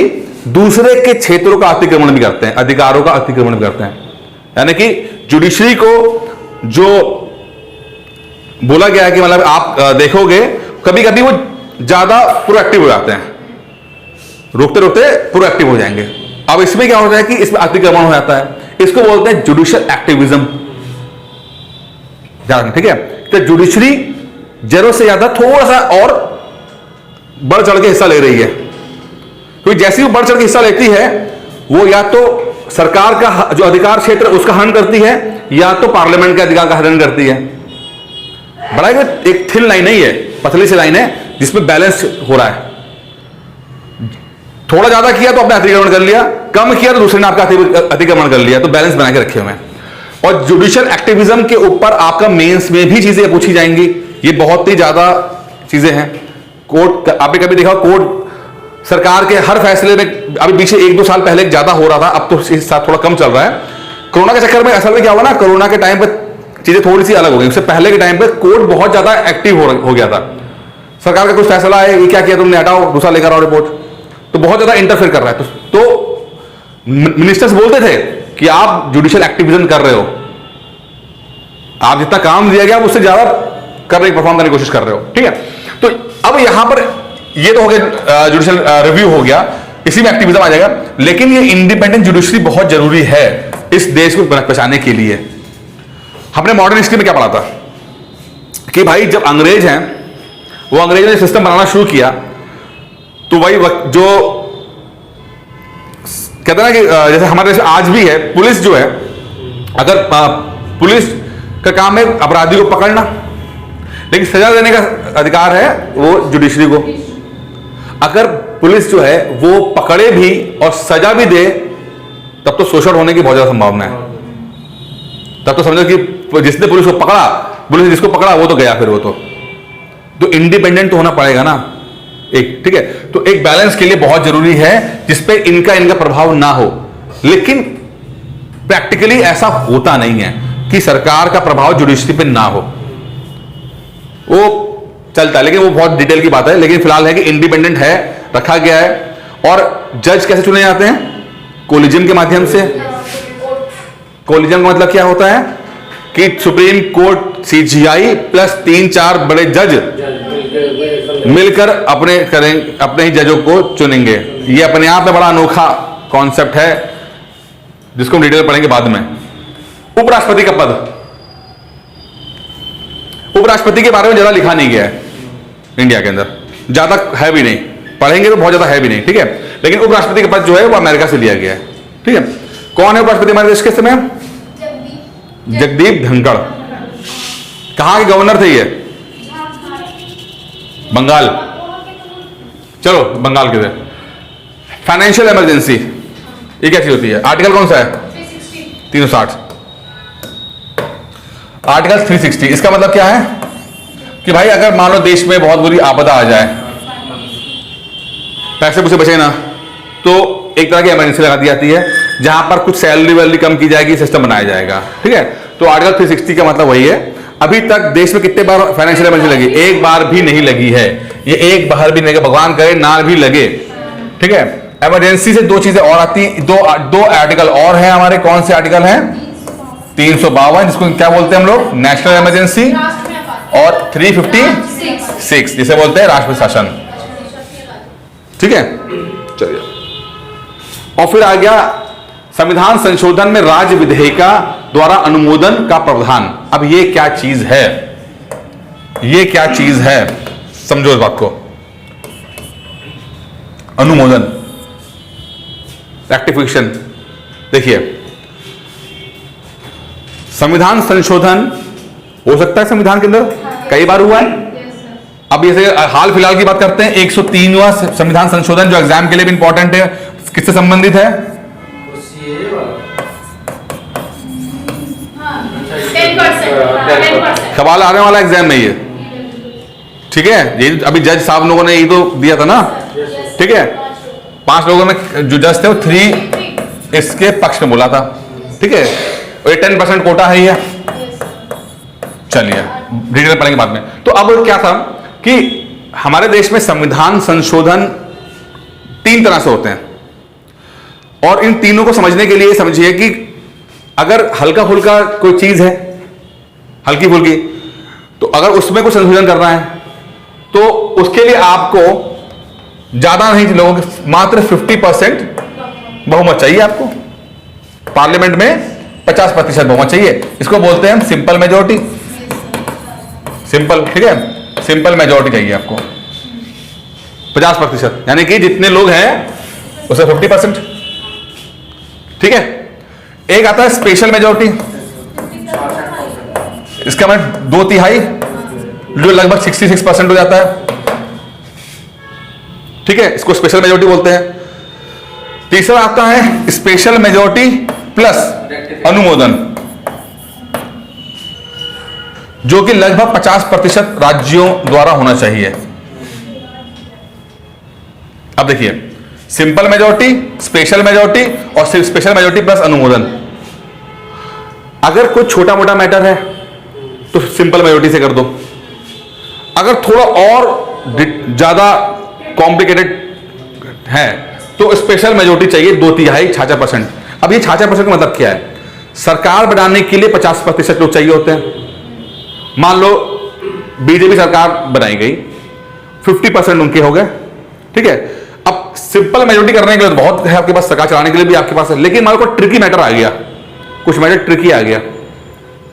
दूसरे के क्षेत्रों का अतिक्रमण भी करते हैं, अधिकारों का अतिक्रमण भी करते हैं। यानी कि जुडिशरी को जो बोला गया है कि मतलब आप देखोगे कभी कभी वो ज्यादा प्रोएक्टिव हो जाते हैं, रोकते रोकते प्रोएक्टिव हो जाएंगे। अब इसमें क्या होता है कि इसमें अतिक्रमण हो जाता है, इसको बोलते हैं जुडिशियल एक्टिविज्म। ठीक है। तो जुडिशरी जरूरत से ज्यादा थोड़ा सा और बढ़ चढ़ के हिस्सा ले रही है, क्योंकि जैसे वो बढ़ चढ़ के हिस्सा लेती है वो या तो सरकार का जो अधिकार क्षेत्र उसका हनन करती है या तो पार्लियामेंट के अधिकार का हनन करती है। बड़ा एक थिन लाइन है, ये पतली सी लाइन है जिसमें बैलेंस हो रहा है। थोड़ा ज्यादा किया तो आपने अतिक्रमण कर लिया, कम किया तो दूसरे ने आपका अतिक्रमण कर लिया, तो बैलेंस बना के रखे हुए हैं। और जुडिशियल एक्टिविज्म के ऊपर आपका मेंस में भी चीजें पूछी जाएंगी, ये बहुत ही ज्यादा चीजें हैं। कोर्ट, आपने कभी देखा कोर्ट सरकार के हर फैसले में, अभी पीछे 1-2 साल पहले ज्यादा हो रहा था, अब तो इस साथ थोड़ा कम चल रहा है। कोरोना के चक्कर में असल में क्या हुआ ना, कोरोना के टाइम पर चीजें थोड़ी सी अलग हो गई। उससे पहले के टाइम पर कोर्ट बहुत ज्यादा एक्टिव हो गया था। सरकार का कुछ फैसला है, ये क्या किया तुमने, हटाओ, दूसरा लेकर आओ रिपोर्ट, तो बहुत ज्यादा इंटरफेयर कर रहा है। तो मिनिस्टर्स बोलते थे कि आप जुडिशियल एक्टिविज्म कर रहे हो, आप जितना काम दिया गया आप उससे ज्यादा करने की परफॉर्म करने की कोशिश कर रहे हो, ठीक है। तो अब यहां पर ये तो हो गया जुडिशियल रिव्यू हो गया, इसी में एक्टिविज्म आ जाएगा। लेकिन ये इंडिपेंडेंट जुडिशरी बहुत जरूरी है इस देश को बचाने के लिए। हमने मॉडर्न हिस्ट्री में क्या पढ़ा था कि भाई जब अंग्रेज हैं, वो अंग्रेजों ने सिस्टम बनाना शुरू किया, तो भाई जो कहते हैं ना कि जैसे हमारे देश आज भी है, पुलिस जो है, अगर पुलिस का काम है अपराधी को पकड़ना, लेकिन सजा देने का अधिकार है वो जुडिशरी को। अगर पुलिस जो है वो पकड़े भी और सजा भी दे, तब तो शोषण होने की बहुत ज्यादा संभावना है। तब तो समझो कि जिसने पुलिस को पकड़ा, पुलिस ने जिसको पकड़ा वो तो गया, फिर वो तो इंडिपेंडेंट तो होना पड़ेगा ना एक, ठीक है। तो एक बैलेंस के लिए बहुत जरूरी है जिसपे इनका प्रभाव ना हो। लेकिन प्रैक्टिकली ऐसा होता नहीं है कि सरकार का प्रभाव जुडिशरी पे ना हो, वो चलता है, लेकिन वो बहुत डिटेल की बात है। लेकिन फिलहाल है कि इंडिपेंडेंट है, रखा गया है। और जज कैसे चुने जाते हैं? कोलिजियम के माध्यम से। कोलिजियम का मतलब क्या होता है कि सुप्रीम कोर्ट सीजीआई प्लस 3-4 बड़े जज मिलकर अपने ही जजों को चुनेंगे। ये अपने आप में बड़ा अनोखा कॉन्सेप्ट है जिसको हम डिटेल पढ़ेंगे बाद में। उपराष्ट्रपति का पद, उपराष्ट्रपति के बारे में ज्यादा लिखा नहीं गया है इंडिया के अंदर, ज्यादा है भी नहीं, पढ़ेंगे तो बहुत ज्यादा है भी नहीं, ठीक है। लेकिन उपराष्ट्रपति का पद जो है वो अमेरिका से लिया गया है, ठीक है। कौन है उपराष्ट्रपति हमारे देश के समय? जगदीप धनखड़। कहां के गवर्नर थे ये? बंगाल। चलो बंगाल के थे। फाइनेंशियल इमरजेंसी ये क्या चीज होती है? आर्टिकल कौन सा है? 360। आर्टिकल 360 इसका मतलब क्या है कि भाई अगर मान लो देश में बहुत बुरी आपदा आ जाए, पैसे पूसे बचे ना, तो एक तरह की इमरजेंसी लगा दी जाती है जहां पर कुछ सैलरी वैलरी कम की जाएगी, सिस्टम बनाया जाएगा, ठीक है। तो आर्टिकल 360 का मतलब वही है। अभी तक देश में कितने बार फाइनेंशियल इमरजेंसी लगी? एक बार भी नहीं लगी है। ये एक बार भी नहीं लगे, भगवान करे ना भी लगे, ठीक है। इमरजेंसी से 2 चीजें और आती, दो आर्टिकल और है हमारे। कौन से आर्टिकल हैं? 352 जिसको क्या बोलते हैं हम लोग? नेशनल इमरजेंसी, और 356 जिसे बोलते हैं राष्ट्रपति शासन, ठीक है। चलिए, और फिर आ गया संविधान संशोधन में राज्य विधेयिका द्वारा अनुमोदन का प्रावधान। अब ये क्या चीज है? ये क्या चीज है? समझो इस बात को। अनुमोदन, रेक्टिफिकेशन। देखिए, संविधान संशोधन हो सकता है संविधान के अंदर, कई बार हुआ है। अब जैसे हाल फिलहाल की बात करते हैं, 103वां संविधान संशोधन जो एग्जाम के लिए भी इंपॉर्टेंट है, किससे संबंधित है? 10% सवाल आने वाला एग्जाम में ये, ठीक है। ये अभी जज साहब लोगों ने ये तो दिया था ना, ठीक है। 5 लोगों में जो जज थे वो 3 इसके पक्ष में बोला था, ठीक है। और ये 10% कोटा है ये। चलिए डिटेल पढ़ेंगे बाद में। तो अब क्या था कि हमारे देश में संविधान संशोधन 3 तरह से होते हैं, और इन तीनों को समझने के लिए समझिए कि अगर हल्का फुल्का कोई चीज है, हल्की फुल्की, तो अगर उसमें कुछ संशोधन करना है तो उसके लिए आपको ज्यादा नहीं, लोगों के मात्र 50% बहुमत चाहिए आपको। पार्लियामेंट में 50% बहुमत चाहिए। इसको बोलते हैं हम सिंपल मेजोरिटी। सिंपल, ठीक है, सिंपल मेजॉरिटी चाहिए आपको 50%, यानी कि जितने लोग हैं उसे 50%, ठीक है। एक आता है स्पेशल मेजॉरिटी, इसका मतलब 2/3 जो लगभग 66% हो जाता है, ठीक है, इसको स्पेशल मेजॉरिटी बोलते हैं। तीसरा आता है स्पेशल मेजॉरिटी प्लस अनुमोदन, जो कि लगभग 50% राज्यों द्वारा होना चाहिए। अब देखिए, सिंपल मेजॉरिटी, स्पेशल मेजॉरिटी और सिर्फ स्पेशल मेजॉरिटी प्लस अनुमोदन। अगर कुछ छोटा मोटा मैटर है तो सिंपल मेजॉरिटी से कर दो, अगर थोड़ा और ज्यादा कॉम्प्लिकेटेड है तो स्पेशल मेजॉरिटी चाहिए 2/3 66%। अब ये 66% का मतलब क्या है? सरकार बनाने के लिए 50% लोग चाहिए होते हैं। मान लो बीजेपी सरकार बनाई गई, 50% उनके हो गए, ठीक है। अब सिंपल मेजॉरिटी करने के लिए तो बहुत है आपके पास, सरकार चलाने के लिए भी आपके पास है, लेकिन मान लो ट्रिकी मैटर आ गया, कुछ मैटर ट्रिकी आ गया,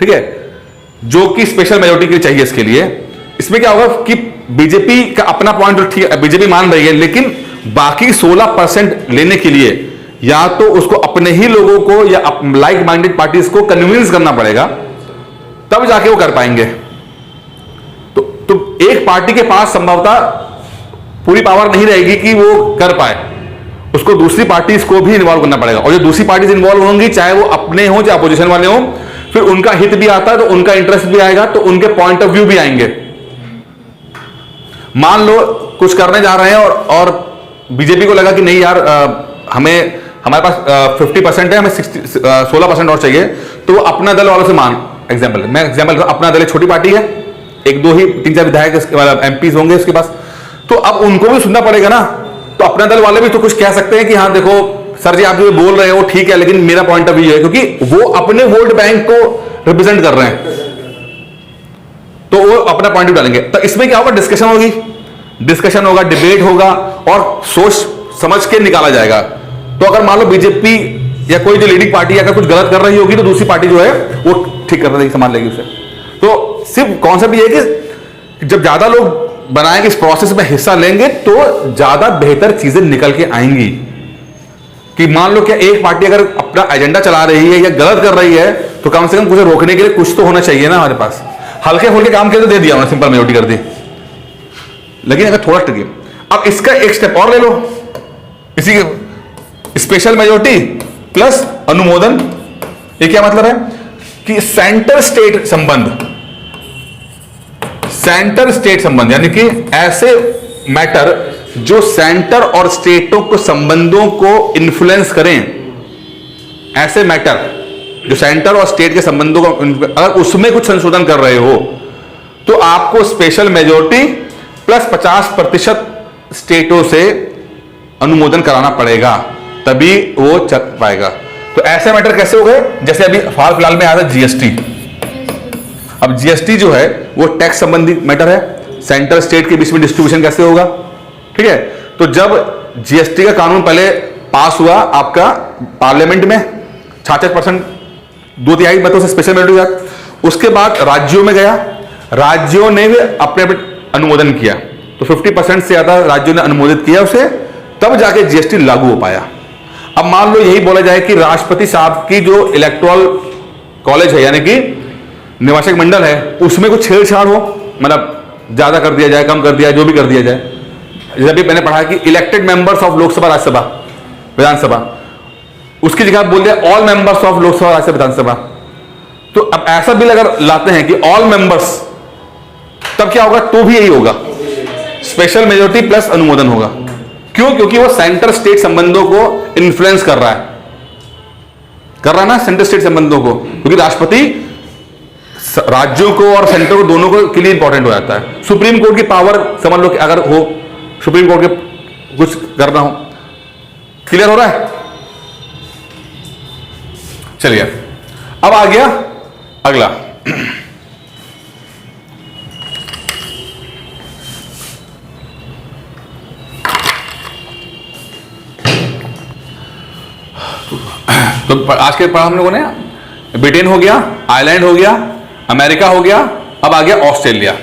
ठीक है, जो कि स्पेशल मेजॉरिटी के लिए चाहिए। इसके लिए इसमें क्या होगा कि बीजेपी का अपना पॉइंट तो ठीक है, बीजेपी मान रही है, लेकिन बाकी 16% लेने के लिए या तो उसको अपने ही लोगों को या लाइक माइंडेड पार्टीज को कन्विंस करना पड़ेगा, तब जाके वो कर पाएंगे। तो एक पार्टी के पास संभवतः पूरी पावर नहीं रहेगी कि वो कर पाए, उसको दूसरी पार्टीज को भी इन्वॉल्व करना पड़ेगा, और जो दूसरी पार्टीज इन्वॉल्व होंगी, चाहे वो अपने हो चाहे अपोजिशन वाले हो, फिर उनका हित भी आता है तो उनका इंटरेस्ट भी आएगा, तो उनके पॉइंट ऑफ व्यू भी आएंगे। मान लो कुछ करने जा रहे हैं और बीजेपी को लगा कि नहीं यार, हमारे पास 50% है, हमें 16% और चाहिए, तो वो अपना दल वालों से मैं एग्जाम्पल अपना दल एक छोटी पार्टी है, 1-2 ही 3-4 विधायक एमपीज होंगे उसके पास, तो अब उनको भी सुनना पड़ेगा ना। तो अपना दल वाले भी तो कुछ कह सकते हैं कि हाँ देखो सर जी, आप जो बोल रहे हो ठीक है, लेकिन मेरा पॉइंट ऑफ व्यू है, क्योंकि वो अपने वोट बैंक को रिप्रेजेंट कर रहे हैं, तो वो अपना पॉइंट ऑफ व्यू डालेंगे। तो इसमें क्या होगा? डिस्कशन होगा, डिबेट होगा और सोच समझ के निकाला जाएगा। तो अगर मान लो बीजेपी या कोई जो लीडिंग पार्टी अगर कुछ गलत कर रही होगी, तो दूसरी पार्टी जो है वो ठीक कर देगी, संभाल लेगी उसे। तो सिर्फ कॉन्सेप्ट ये है कि जब ज्यादा लोग बनाएंगे, इस प्रोसेस में हिस्सा लेंगे, तो ज्यादा बेहतर चीजें निकल के आएंगी। कि मान लो क्या एक पार्टी अगर अपना एजेंडा चला रही है या गलत कर रही है, तो कम से कम कुछ रोकने के लिए कुछ तो होना चाहिए ना हमारे पास। हल्के फुल्के काम के तो दे दिया उन्होंने, सिंपल मेजॉरिटी कर दी, लेकिन अगर थोड़ा ट्रिकी। अब इसका एक स्टेप और ले लो, इसी के स्पेशल मेजॉरिटी प्लस अनुमोदन। ये क्या मतलब है कि सेंटर स्टेट संबंध, यानी कि ऐसे मैटर जो सेंटर और स्टेटों को संबंधों को इन्फ्लुएंस करें, ऐसे मैटर जो सेंटर और स्टेट के संबंधों को, अगर उसमें कुछ संशोधन कर रहे हो, तो आपको स्पेशल मेजॉरिटी प्लस 50% स्टेटों से अनुमोदन कराना पड़ेगा, तभी वो चल पाएगा। तो ऐसे मैटर कैसे हो गए? जैसे अभी हाल फिलहाल में आया था जीएसटी। अब जीएसटी जो है वो टैक्स संबंधी मैटर है, सेंटर स्टेट के बीच में डिस्ट्रीब्यूशन कैसे होगा, ठीक है। तो जब जीएसटी का कानून पहले पास हुआ आपका पार्लियामेंट में 66%, 2/3 मतों से स्पेशल मेजॉरिटी, उसके बाद राज्यों में गया, राज्यों ने भी अपने अनुमोदन किया, तो 50% से ज्यादा राज्यों ने अनुमोदित किया उसे, तब जाके जीएसटी लागू हो पाया। अब मान लो यही बोला जाए कि राष्ट्रपति साहब की जो इलेक्टोरल कॉलेज है, यानी कि निवासक मंडल है, उसमें कुछ छेड़छाड़ हो, मतलब ज्यादा कर दिया जाए, कम कर दिया, जो भी कर दिया जाए। जैसे अभी मैंने पढ़ा कि elected members of Lok Sabha, Rajya Sabha, Vidhan Sabha, उसकी जगह बोल दिया all members of Lok Sabha, Rajya Sabha, Vidhan Sabha. तो अब ऐसा बिल अगर लाते हैं कि ऑल मेंबर्स, तब क्या होगा? तो भी यही होगा, स्पेशल मेजॉरिटी प्लस अनुमोदन होगा। क्यों? क्योंकि वो सेंटर स्टेट संबंधों को इन्फ्लुएंस कर रहा है ना, सेंटर स्टेट संबंधों को, क्योंकि राष्ट्रपति राज्यों को और सेंटर को दोनों को के लिए इंपॉर्टेंट हो जाता है। सुप्रीम कोर्ट की पावर समझ लो कि अगर हो, सुप्रीम कोर्ट के कुछ करना हो, क्लियर हो रहा है? चलिए अब आ गया अगला, तो आज के पढ़ा हम लोगों ने ब्रिटेन हो गया, आयरलैंड हो गया, अमेरिका हो गया, अब आ गया ऑस्ट्रेलिया।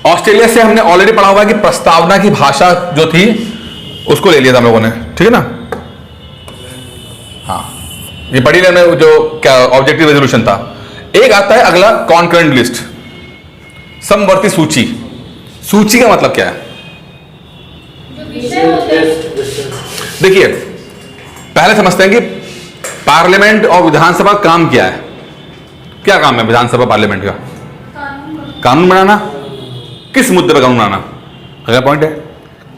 ऑस्ट्रेलिया से हमने ऑलरेडी पढ़ा हुआ है कि प्रस्तावना की भाषा जो थी उसको ले लिया था हम लोगों ने, ठीक है ना। हाँ, ये पढ़ी लेने जो क्या ऑब्जेक्टिव रेजोल्यूशन था। एक आता है अगला कॉन्करेंट लिस्ट, समवर्ती सूची। सूची का मतलब क्या है? देखिए, पहले समझते हैं कि पार्लियामेंट और विधानसभा काम क्या है। क्या काम है विधानसभा पार्लियामेंट का? कानून बनाना। किस मुद्दे पर कानून बनाना? अगला पॉइंट है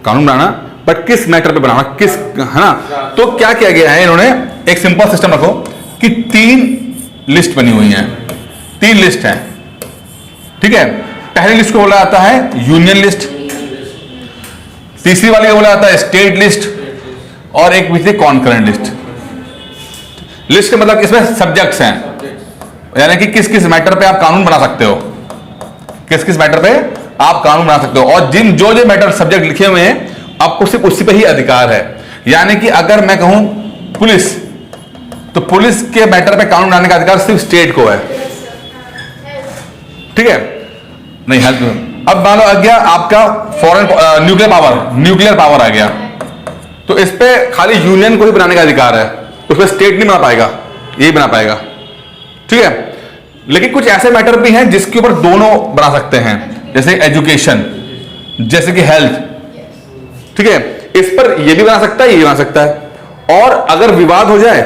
कानून बनाना, बट किस मैटर पे बनाना, किस, है ना। तो क्या किया गया है, इन्होंने एक सिंपल सिस्टम रखो कि 3 लिस्ट बनी हुई हैं, 3 लिस्ट हैं, ठीक है। पहली लिस्ट को बोला जाता है यूनियन लिस्ट, तीसरी वाली को बोला जाता है स्टेट लिस्ट, और एक बीच कॉन्करेंट लिस्ट। लिस्ट का मतलब इसमें सब्जेक्ट्स हैं, यानी कि किस किस मैटर पे आप कानून बना सकते हो, किस किस मैटर पे आप कानून बना सकते हो। और जिन जो जो मैटर सब्जेक्ट लिखे हुए हैं आपको सिर्फ उसी पे ही अधिकार है। यानी कि अगर मैं कहूं पुलिस, तो पुलिस के मैटर पे कानून बनाने का अधिकार सिर्फ स्टेट को है, ठीक है। नहीं हेल्थ। अब मान लो आ गया आपका फॉरेन न्यूक्लियर पावर आ गया, तो इस पे खाली यूनियन को ही बनाने का अधिकार है, उस पर स्टेट नहीं बना पाएगा, यही बना पाएगा, ठीक है। लेकिन कुछ ऐसे मैटर भी हैं जिसके ऊपर दोनों बना सकते हैं, जैसे एजुकेशन, जैसे कि हेल्थ, ठीक है। इस पर ये भी बना सकता है, ये बना सकता है। और अगर विवाद हो जाए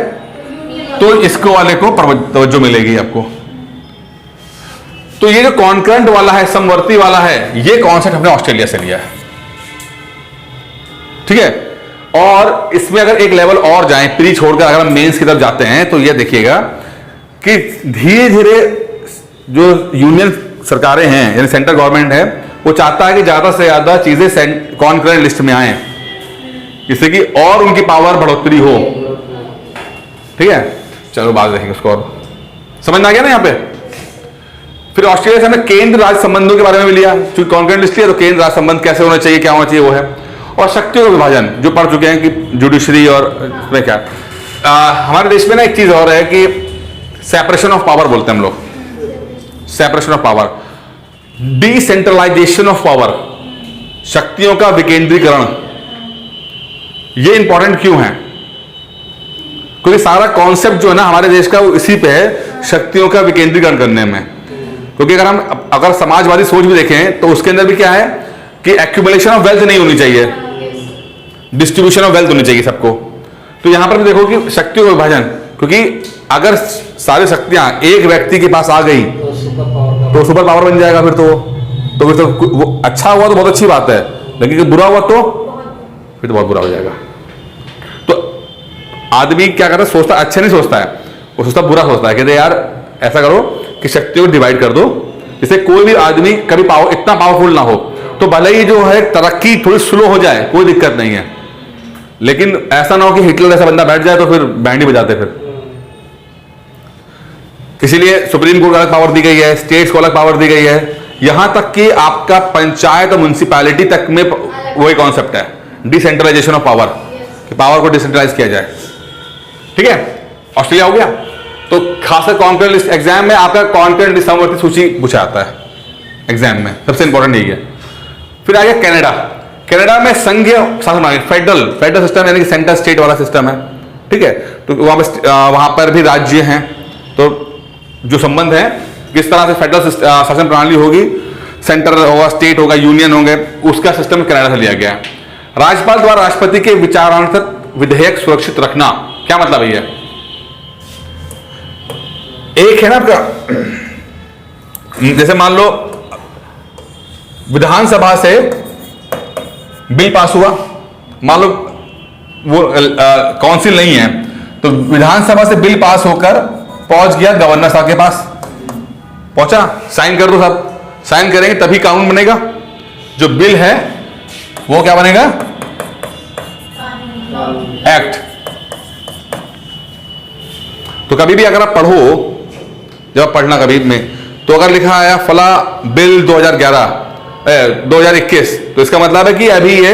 तो इसको वाले को तवज्जो मिलेगी आपको। तो ये जो कॉन्करेंट वाला है, समवर्ती वाला है, ये कॉन्सेप्ट हमने ऑस्ट्रेलिया से लिया है, ठीक है। और इसमें अगर एक लेवल और जाएं, प्री छोड़कर अगर हम मेंस की तरफ जाते हैं, तो ये देखिएगा कि धीरे धीरे जो यूनियन सरकारें हैं, यानी सेंट्रल गवर्नमेंट है, वो चाहता है कि ज्यादा से ज्यादा चीजें कॉन्करेंट लिस्ट में आए, जिससे कि और उनकी पावर बढ़ोतरी हो, ठीक है। चलो बात देखेंगे उसको, और समझ में आ गया ना यहाँ पे। फिर ऑस्ट्रेलिया से हमने केंद्र राज्य संबंधों के बारे में भी लिया, क्योंकि कॉन्करेंट लिस्ट लिया तो केंद्र राज्य संबंध कैसे होना चाहिए, क्या होना चाहिए, वो है। और शक्तियों का विभाजन जो पढ़ चुके हैं कि जुडिशरी और इसमें क्या। हमारे देश में ना एक चीज और है कि सेपरेशन ऑफ पावर बोलते हैं हम लोग, separation of power, decentralisation of power, शक्तियों का विकेंद्रीकरण। ये इंपॉर्टेंट क्यों है? क्योंकि सारा कॉन्सेप्ट जो है ना हमारे देश का, वो इसी पे है, शक्तियों का विकेंद्रीकरण करने में। क्योंकि अगर समाजवादी सोच भी देखें तो उसके अंदर भी क्या है कि एक्यूमुलेशन ऑफ वेल्थ नहीं होनी चाहिए, डिस्ट्रीब्यूशन ऑफ वेल्थ होनी चाहिए सबको। तो यहां पर भी देखो कि शक्तियों का विभाजन, क्योंकि अगर सारी शक्तियां एक व्यक्ति के पास आ गई तो सुपर पावर बन जाएगा। फिर तो वो अच्छा हुआ तो बहुत अच्छी बात है, लेकिन बुरा हुआ तो फिर तो बहुत बुरा हो जाएगा। तो आदमी क्या करता है, सोचता अच्छा नहीं सोचता है, वो सोचता बुरा सोचता है, कहते यार ऐसा करो कि शक्तियों को डिवाइड कर दो, जिससे कोई भी आदमी कभी इतना पावरफुल ना हो। तो भले ही जो है तरक्की थोड़ी स्लो हो जाए, कोई दिक्कत नहीं है, लेकिन ऐसा ना हो कि हिटलर जैसा बंदा बैठ जाए तो फिर बैंड ही बजाते फिर। इसीलिए सुप्रीम कोर्ट को अलग पावर दी गई है, स्टेट्स को अलग पावर दी गई है, यहां तक कि आपका पंचायत और म्युनिसिपैलिटी तक में वही कॉन्सेप्ट है, डिसेंट्रलाइजेशन ऑफ पावर, कि पावर को डिसेंट्रलाइज किया जाए, ठीक है। ऑस्ट्रेलिया हो गया। तो खासकर कॉन्करेंट लिस्ट एग्जाम में आपका कॉन्करेंट लिस्ट समवर्ती सूची पूछा जाता है एग्जाम में, सबसे इंपॉर्टेंट यही है। फिर आ गया कनाडा। कनाडा में संघीय शासन, फेडरल सिस्टम, यानी कि सेंटर स्टेट वाला सिस्टम है, ठीक है। तो वहां पर भी राज्य हैं, तो जो संबंध है किस तरह से फेडरल शासन प्रणाली होगी, सेंटर होगा, स्टेट होगा, यूनियन होंगे, उसका सिस्टम कनाडा से लिया गया है। राज्यपाल द्वारा राष्ट्रपति के विचारांतर विधेयक सुरक्षित रखना, क्या मतलब है? एक है ना आपका, जैसे मान लो विधानसभा से बिल पास हुआ, मान लो वो काउंसिल नहीं है, तो विधानसभा से बिल पास होकर पहुंच गया गवर्नर साहब के पास, पहुंचा, साइन कर दो साहब, साइन करेंगे तभी कानून बनेगा। जो बिल है वो क्या बनेगा? एक्ट। तो कभी भी अगर आप पढ़ो, जब आप पढ़ना कभी में, तो अगर लिखा आया फला बिल 2021, तो इसका मतलब है कि अभी ये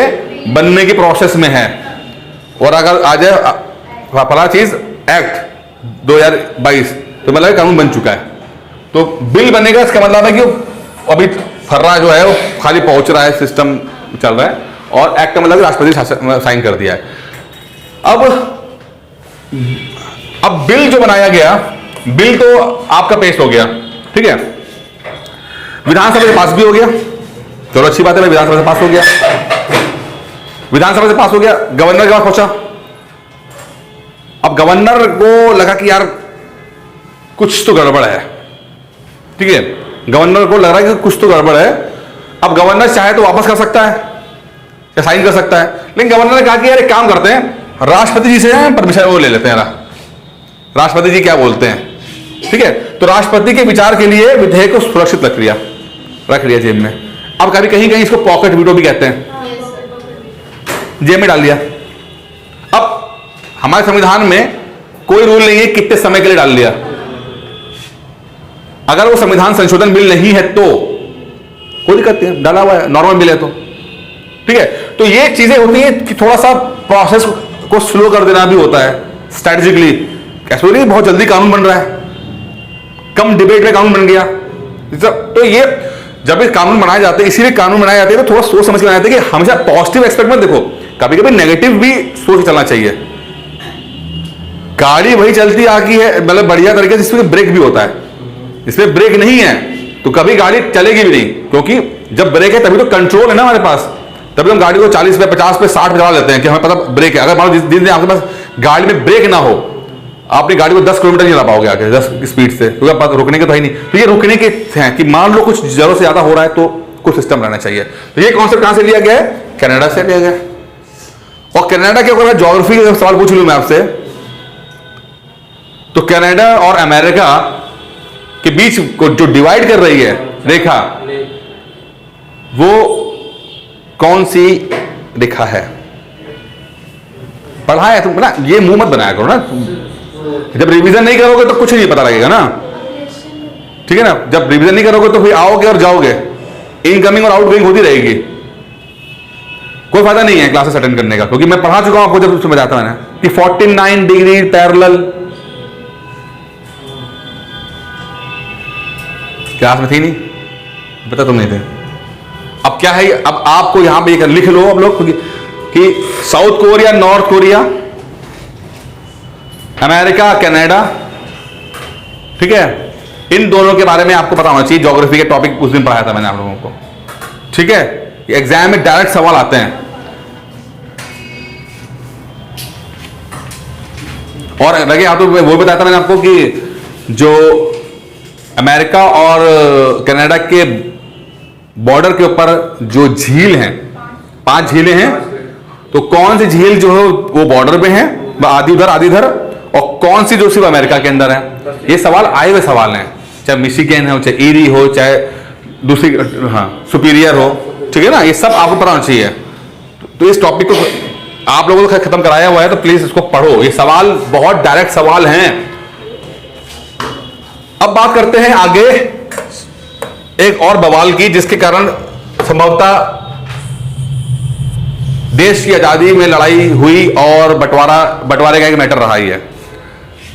बनने की प्रोसेस में है। और अगर आ जाए फला चीज एक्ट 2022, तो मतलब कानून बन चुका है। तो बिल बनेगा, इसका मतलब है कि अभी फर्रा जो है वो खाली पहुंच रहा है, सिस्टम चल रहा है, और एक्ट का मतलब राष्ट्रपति साइन कर दिया है। अब बिल जो बनाया गया, बिल तो आपका पेश हो गया, ठीक है, विधानसभा से पास भी हो गया, चलो अच्छी बात है, विधानसभा से पास हो गया, विधानसभा से पास हो गया, गवर्नर के पास पहुंचा। अब गवर्नर को लगा कि यार कुछ तो गड़बड़ है, ठीक है, गवर्नर को लग रहा है कि कुछ तो गड़बड़ है। अब गवर्नर चाहे तो वापस कर सकता है या साइन कर सकता है, लेकिन गवर्नर ने कहा कि यार एक काम करते हैं, राष्ट्रपति जी से परमिशन वो ले लेते हैं, राष्ट्रपति जी क्या बोलते हैं, ठीक है। तो राष्ट्रपति के विचार के लिए विधेयक को सुरक्षित रख लिया जेब में। अब कभी कहीं कहीं इसको पॉकेट वीटो भी कहते हैं, जेब में डाल दिया। अब हमारे संविधान में कोई रूल नहीं है कितने समय के लिए डाल लिया, अगर वो संविधान संशोधन बिल नहीं है तो कोई दिक्कत नहीं, डाला हुआ है, नॉर्मल बिल है तो ठीक है। तो ये चीजें होती हैं कि थोड़ा सा प्रोसेस को स्लो कर देना भी होता है स्ट्रेटेजिकली। कैसे नहीं, बहुत जल्दी कानून बन रहा है, कम डिबेट में कानून बन गया। तो ये जब ये कानून बनाए जाते हैं, इसीलिए कानून बनाए जाते हैं तो थोड़ा सोच समझ के बनाए जाते हैं कि हमेशा पॉजिटिव एस्पेक्ट में देखो, कभी कभी नेगेटिव भी सोच के चलना चाहिए। गाड़ी वही चलती आती है, मतलब बढ़िया तरीके से, इसमें ब्रेक भी होता है, इसमें ब्रेक नहीं है तो कभी गाड़ी चलेगी भी नहीं, क्योंकि जब ब्रेक है तभी तो कंट्रोल है ना हमारे पास, तभी हम गाड़ी को 40 पे 50 पे 60 पे चला लेते हैं कि हमें पता ब्रेक है। अगर मान लो जिस दिन आपके पास गाड़ी में ब्रेक ना हो, अपनी गाड़ी को 10 किलोमीटर नहीं चला पाओगे आगे 10 स्पीड से, क्योंकि पास रुकने के तो है नहीं। तो ये रुकने के हैं कि मान लो कुछ जरूरत से ज्यादा हो रहा है तो कुछ सिस्टम रहना चाहिए। तो ये कॉन्सेप्ट कहां से लिया गया है? कनाडा से लिया गया। और कनाडा के ऊपर ज्योग्राफी का सवाल पूछ लूं मैं आपसे, तो कनाडा और अमेरिका के बीच को जो डिवाइड कर रही है रेखा, वो कौन सी रेखा है? पढ़ा है तुम ना, ये मुंह मत बनाया करो ना, जब रिवीजन नहीं करोगे तो कुछ नहीं पता लगेगा ना, ठीक है ना। जब रिवीजन नहीं करोगे तो फिर आओगे और जाओगे, इनकमिंग और आउटगोइंग होती रहेगी, कोई फायदा नहीं है क्लासेस अटेंड करने का, क्योंकि मैं पढ़ा चुका हूं आपको, जब समझ आता मैंने कि 49 डिग्री पैरेलल क्लास में थी नहीं, पता तुम नहीं थे। अब क्या है, अब आपको यहां पे लिख लो अब लोग कि south Korea, north Korea, America, Canada, ठीक है, इन दोनों के बारे में आपको पता होना चाहिए। ज्योग्राफी के टॉपिक उस दिन पढ़ाया था मैंने आप लोगों को, ठीक है। एग्जाम में डायरेक्ट सवाल आते हैं। और लगे हाथों में वो बताया था मैंने आपको कि जो अमेरिका और कनाडा के बॉर्डर के ऊपर जो झील हैं, 5 झीलें हैं, तो कौन सी झील जो है वो बॉर्डर पे है, आधी उधर आधी इधर, और कौन सी जो सिर्फ अमेरिका के अंदर है। ये सवाल आए हुए सवाल हैं, चाहे मिशिगन हो, चाहे ईरी हो, चाहे दूसरी सुपीरियर हो, ठीक है ना। ये सब आपको पता होना चाहिए। तो इस टॉपिक को आप लोगों को खत्म कराया हुआ है, तो प्लीज इसको पढ़ो, ये सवाल बहुत डायरेक्ट सवाल हैं। अब बात करते हैं आगे एक और बवाल की, जिसके कारण संभवतः देश की आजादी में लड़ाई हुई और बंटवारे का एक मैटर रहा ही है,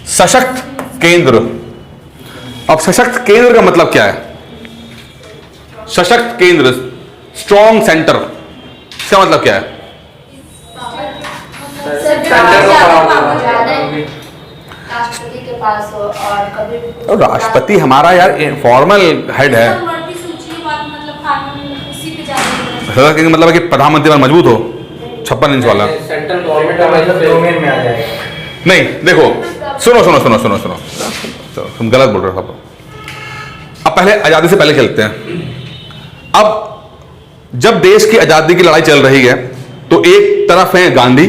सशक्त केंद्र। अब सशक्त केंद्र का मतलब क्या है? सशक्त केंद्र, स्ट्रॉन्ग सेंटर, इसका मतलब क्या है? राष्ट्रपति के पास हो और कभी राष्ट्रपति हमारा यार फॉर्मल हेड है, मतलब है कि प्रधानमंत्री वाला मजबूत हो, 56 इंच वाला। सेंट्रल गवर्नमेंट हमारे डोमेन में आ जाएगा। नहीं देखो, सुनो सुनो सुनो सुनो सुनो, तुम गलत बोल रहे हो। अब पहले आजादी से पहले खेलते हैं। अब जब देश की आजादी की लड़ाई चल रही है तो एक तरफ है गांधी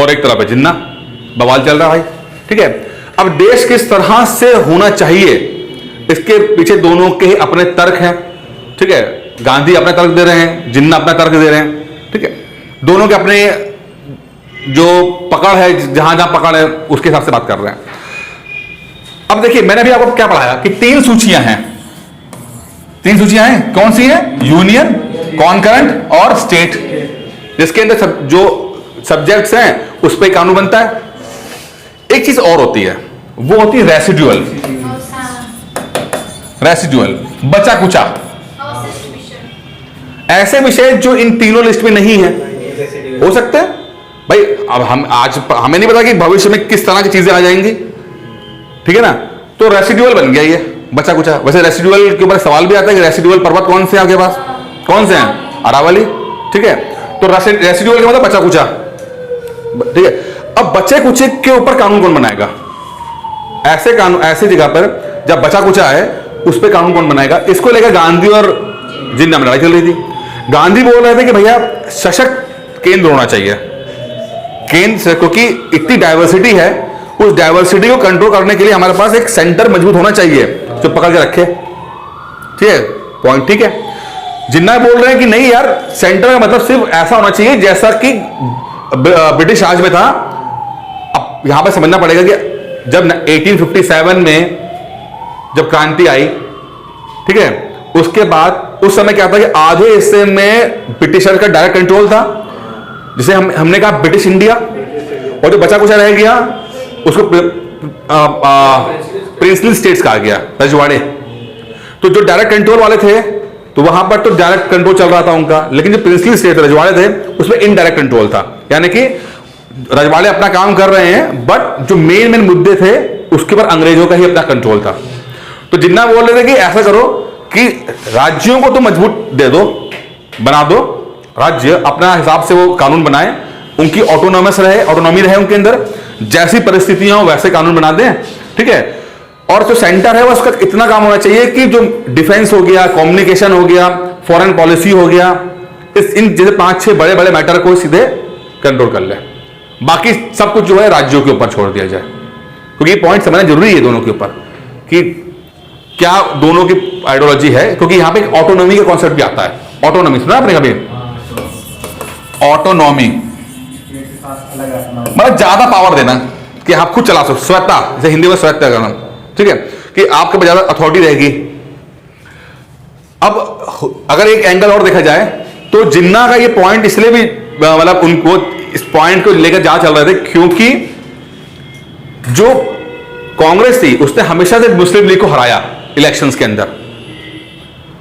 और एक तरफ है जिन्ना, बवाल चल रहा है भाई, ठीक है। अब देश किस तरह से होना चाहिए, इसके पीछे दोनों के अपने तर्क हैं, ठीक है। गांधी अपना तर्क दे रहे हैं, जिन्ना अपना तर्क दे रहे हैं, ठीक है। दोनों के अपने जो पकड़ है, जहां जहां पकड़ है उसके हिसाब से बात कर रहे हैं। अब देखिए, मैंने भी आपको क्या पढ़ाया कि 3 सूचियां हैं, 3 सूचियां हैं। कौन सी है? यूनियन, कॉन्करेंट और स्टेट, जिसके अंदर जो सब्जेक्ट्स हैं उस पर कानून बनता है। एक चीज और होती है, वो होती है रेसिडुअल। रेसिडुअल, बचा कुचा, अवशिष्ट विषय। ऐसे विषय जो इन तीनों लिस्ट में नहीं है हो सकते हैं भाई। अब हम आज हमें नहीं पता कि भविष्य में किस तरह की चीजें आ जाएंगी, ठीक है ना। तो रेसिडुअल बन गया ये बचा कुचा। वैसे रेसिडुअल के ऊपर सवाल भी आता है कि रेसिडुअल पर्वत कौन से हैं आपके पास, कौन से हैं, अरावली, ठीक है। तो रेसिडुअल का मतलब बचा कुचा, ठीक है। अब बचे कुचे के ऊपर कानून कौन बनाएगा? ऐसे कानून, ऐसी जगह पर जब बचा कुचा है उस पर कानून कौन बनाएगा? इसको लेकर गांधी और जिन्ना में लड़ाई चल रही थी। गांधी बोल रहे थे कि भैया सशक्त केंद्र होना चाहिए, केंद्र से, क्योंकि इतनी डाइवर्सिटी है, उस डाइवर्सिटी को कंट्रोल करने के लिए हमारे पास एक सेंटर मजबूत होना चाहिए जो पकड़ के रखे, ठीक है, पॉइंट, ठीक है। जिन्ना बोल रहे हैं कि नहीं यार, सेंटर का मतलब सिर्फ ऐसा होना चाहिए जैसा कि ब्रिटिश राज में था। अब यहां पर समझना पड़ेगा कि जब 1857 में जब क्रांति आई, ठीक है, उसके बाद उस समय क्या था कि आधे हिस्से में ब्रिटिशर का डायरेक्ट कंट्रोल था, जिसे हमने कहा ब्रिटिश इंडिया, और जो बचा कुचा रह गया उसको प्रिंसली स्टेट्स कहा गया, रजवाड़े। तो जो डायरेक्ट कंट्रोल वाले थे तो वहां पर तो डायरेक्ट कंट्रोल चल रहा था उनका, लेकिन जो प्रिंसली स्टेट रजवाड़े थे उसमें इनडायरेक्ट कंट्रोल था, यानी कि रजवाड़े अपना काम कर रहे हैं बट जो मेन मुद्दे थे उसके ऊपर अंग्रेजों का ही अपना कंट्रोल था। तो जिन्ना बोल रहे थे कि ऐसा करो कि राज्यों को तो मजबूत दे दो, बना दो, राज्य अपना हिसाब से वो कानून बनाए, उनकी ऑटोनॉमस रहे, ऑटोनॉमी रहे उनके अंदर, जैसी परिस्थितियां हो वैसे कानून बना दें, ठीक है। और जो सेंटर है वो उसका इतना काम होना चाहिए कि जो डिफेंस हो गया, कम्युनिकेशन हो गया, फॉरेन पॉलिसी हो गया, इन जैसे 5-6 बड़े बड़े मैटर को सीधे कंट्रोल कर ले, बाकी सब कुछ जो है राज्यों के ऊपर छोड़ दिया जाए। क्योंकि ये पॉइंट समझना जरूरी है दोनों के ऊपर कि क्या दोनों की आइडियोलॉजी है, क्योंकि यहां पे ऑटोनॉमी का कॉन्सेप्ट भी आता है। ऑटोनॉमी सुना आपने कभी? ऑटोनॉमी मतलब ज्यादा पावर देना कि आप खुद चला सकते, स्वायत्ता, जैसे हिंदी में स्वायत्ता करना, ठीक है, कि आपके पास ज्यादा अथॉरिटी रहेगी। अब अगर एक एंगल और देखा जाए तो जिन्ना का ये पॉइंट इसलिए भी मतलब उनको इस पॉइंट को लेकर जहां चल रहे थे क्योंकि जो कांग्रेस थी उसने हमेशा से मुस्लिम लीग को हराया इलेक्शंस के अंदर,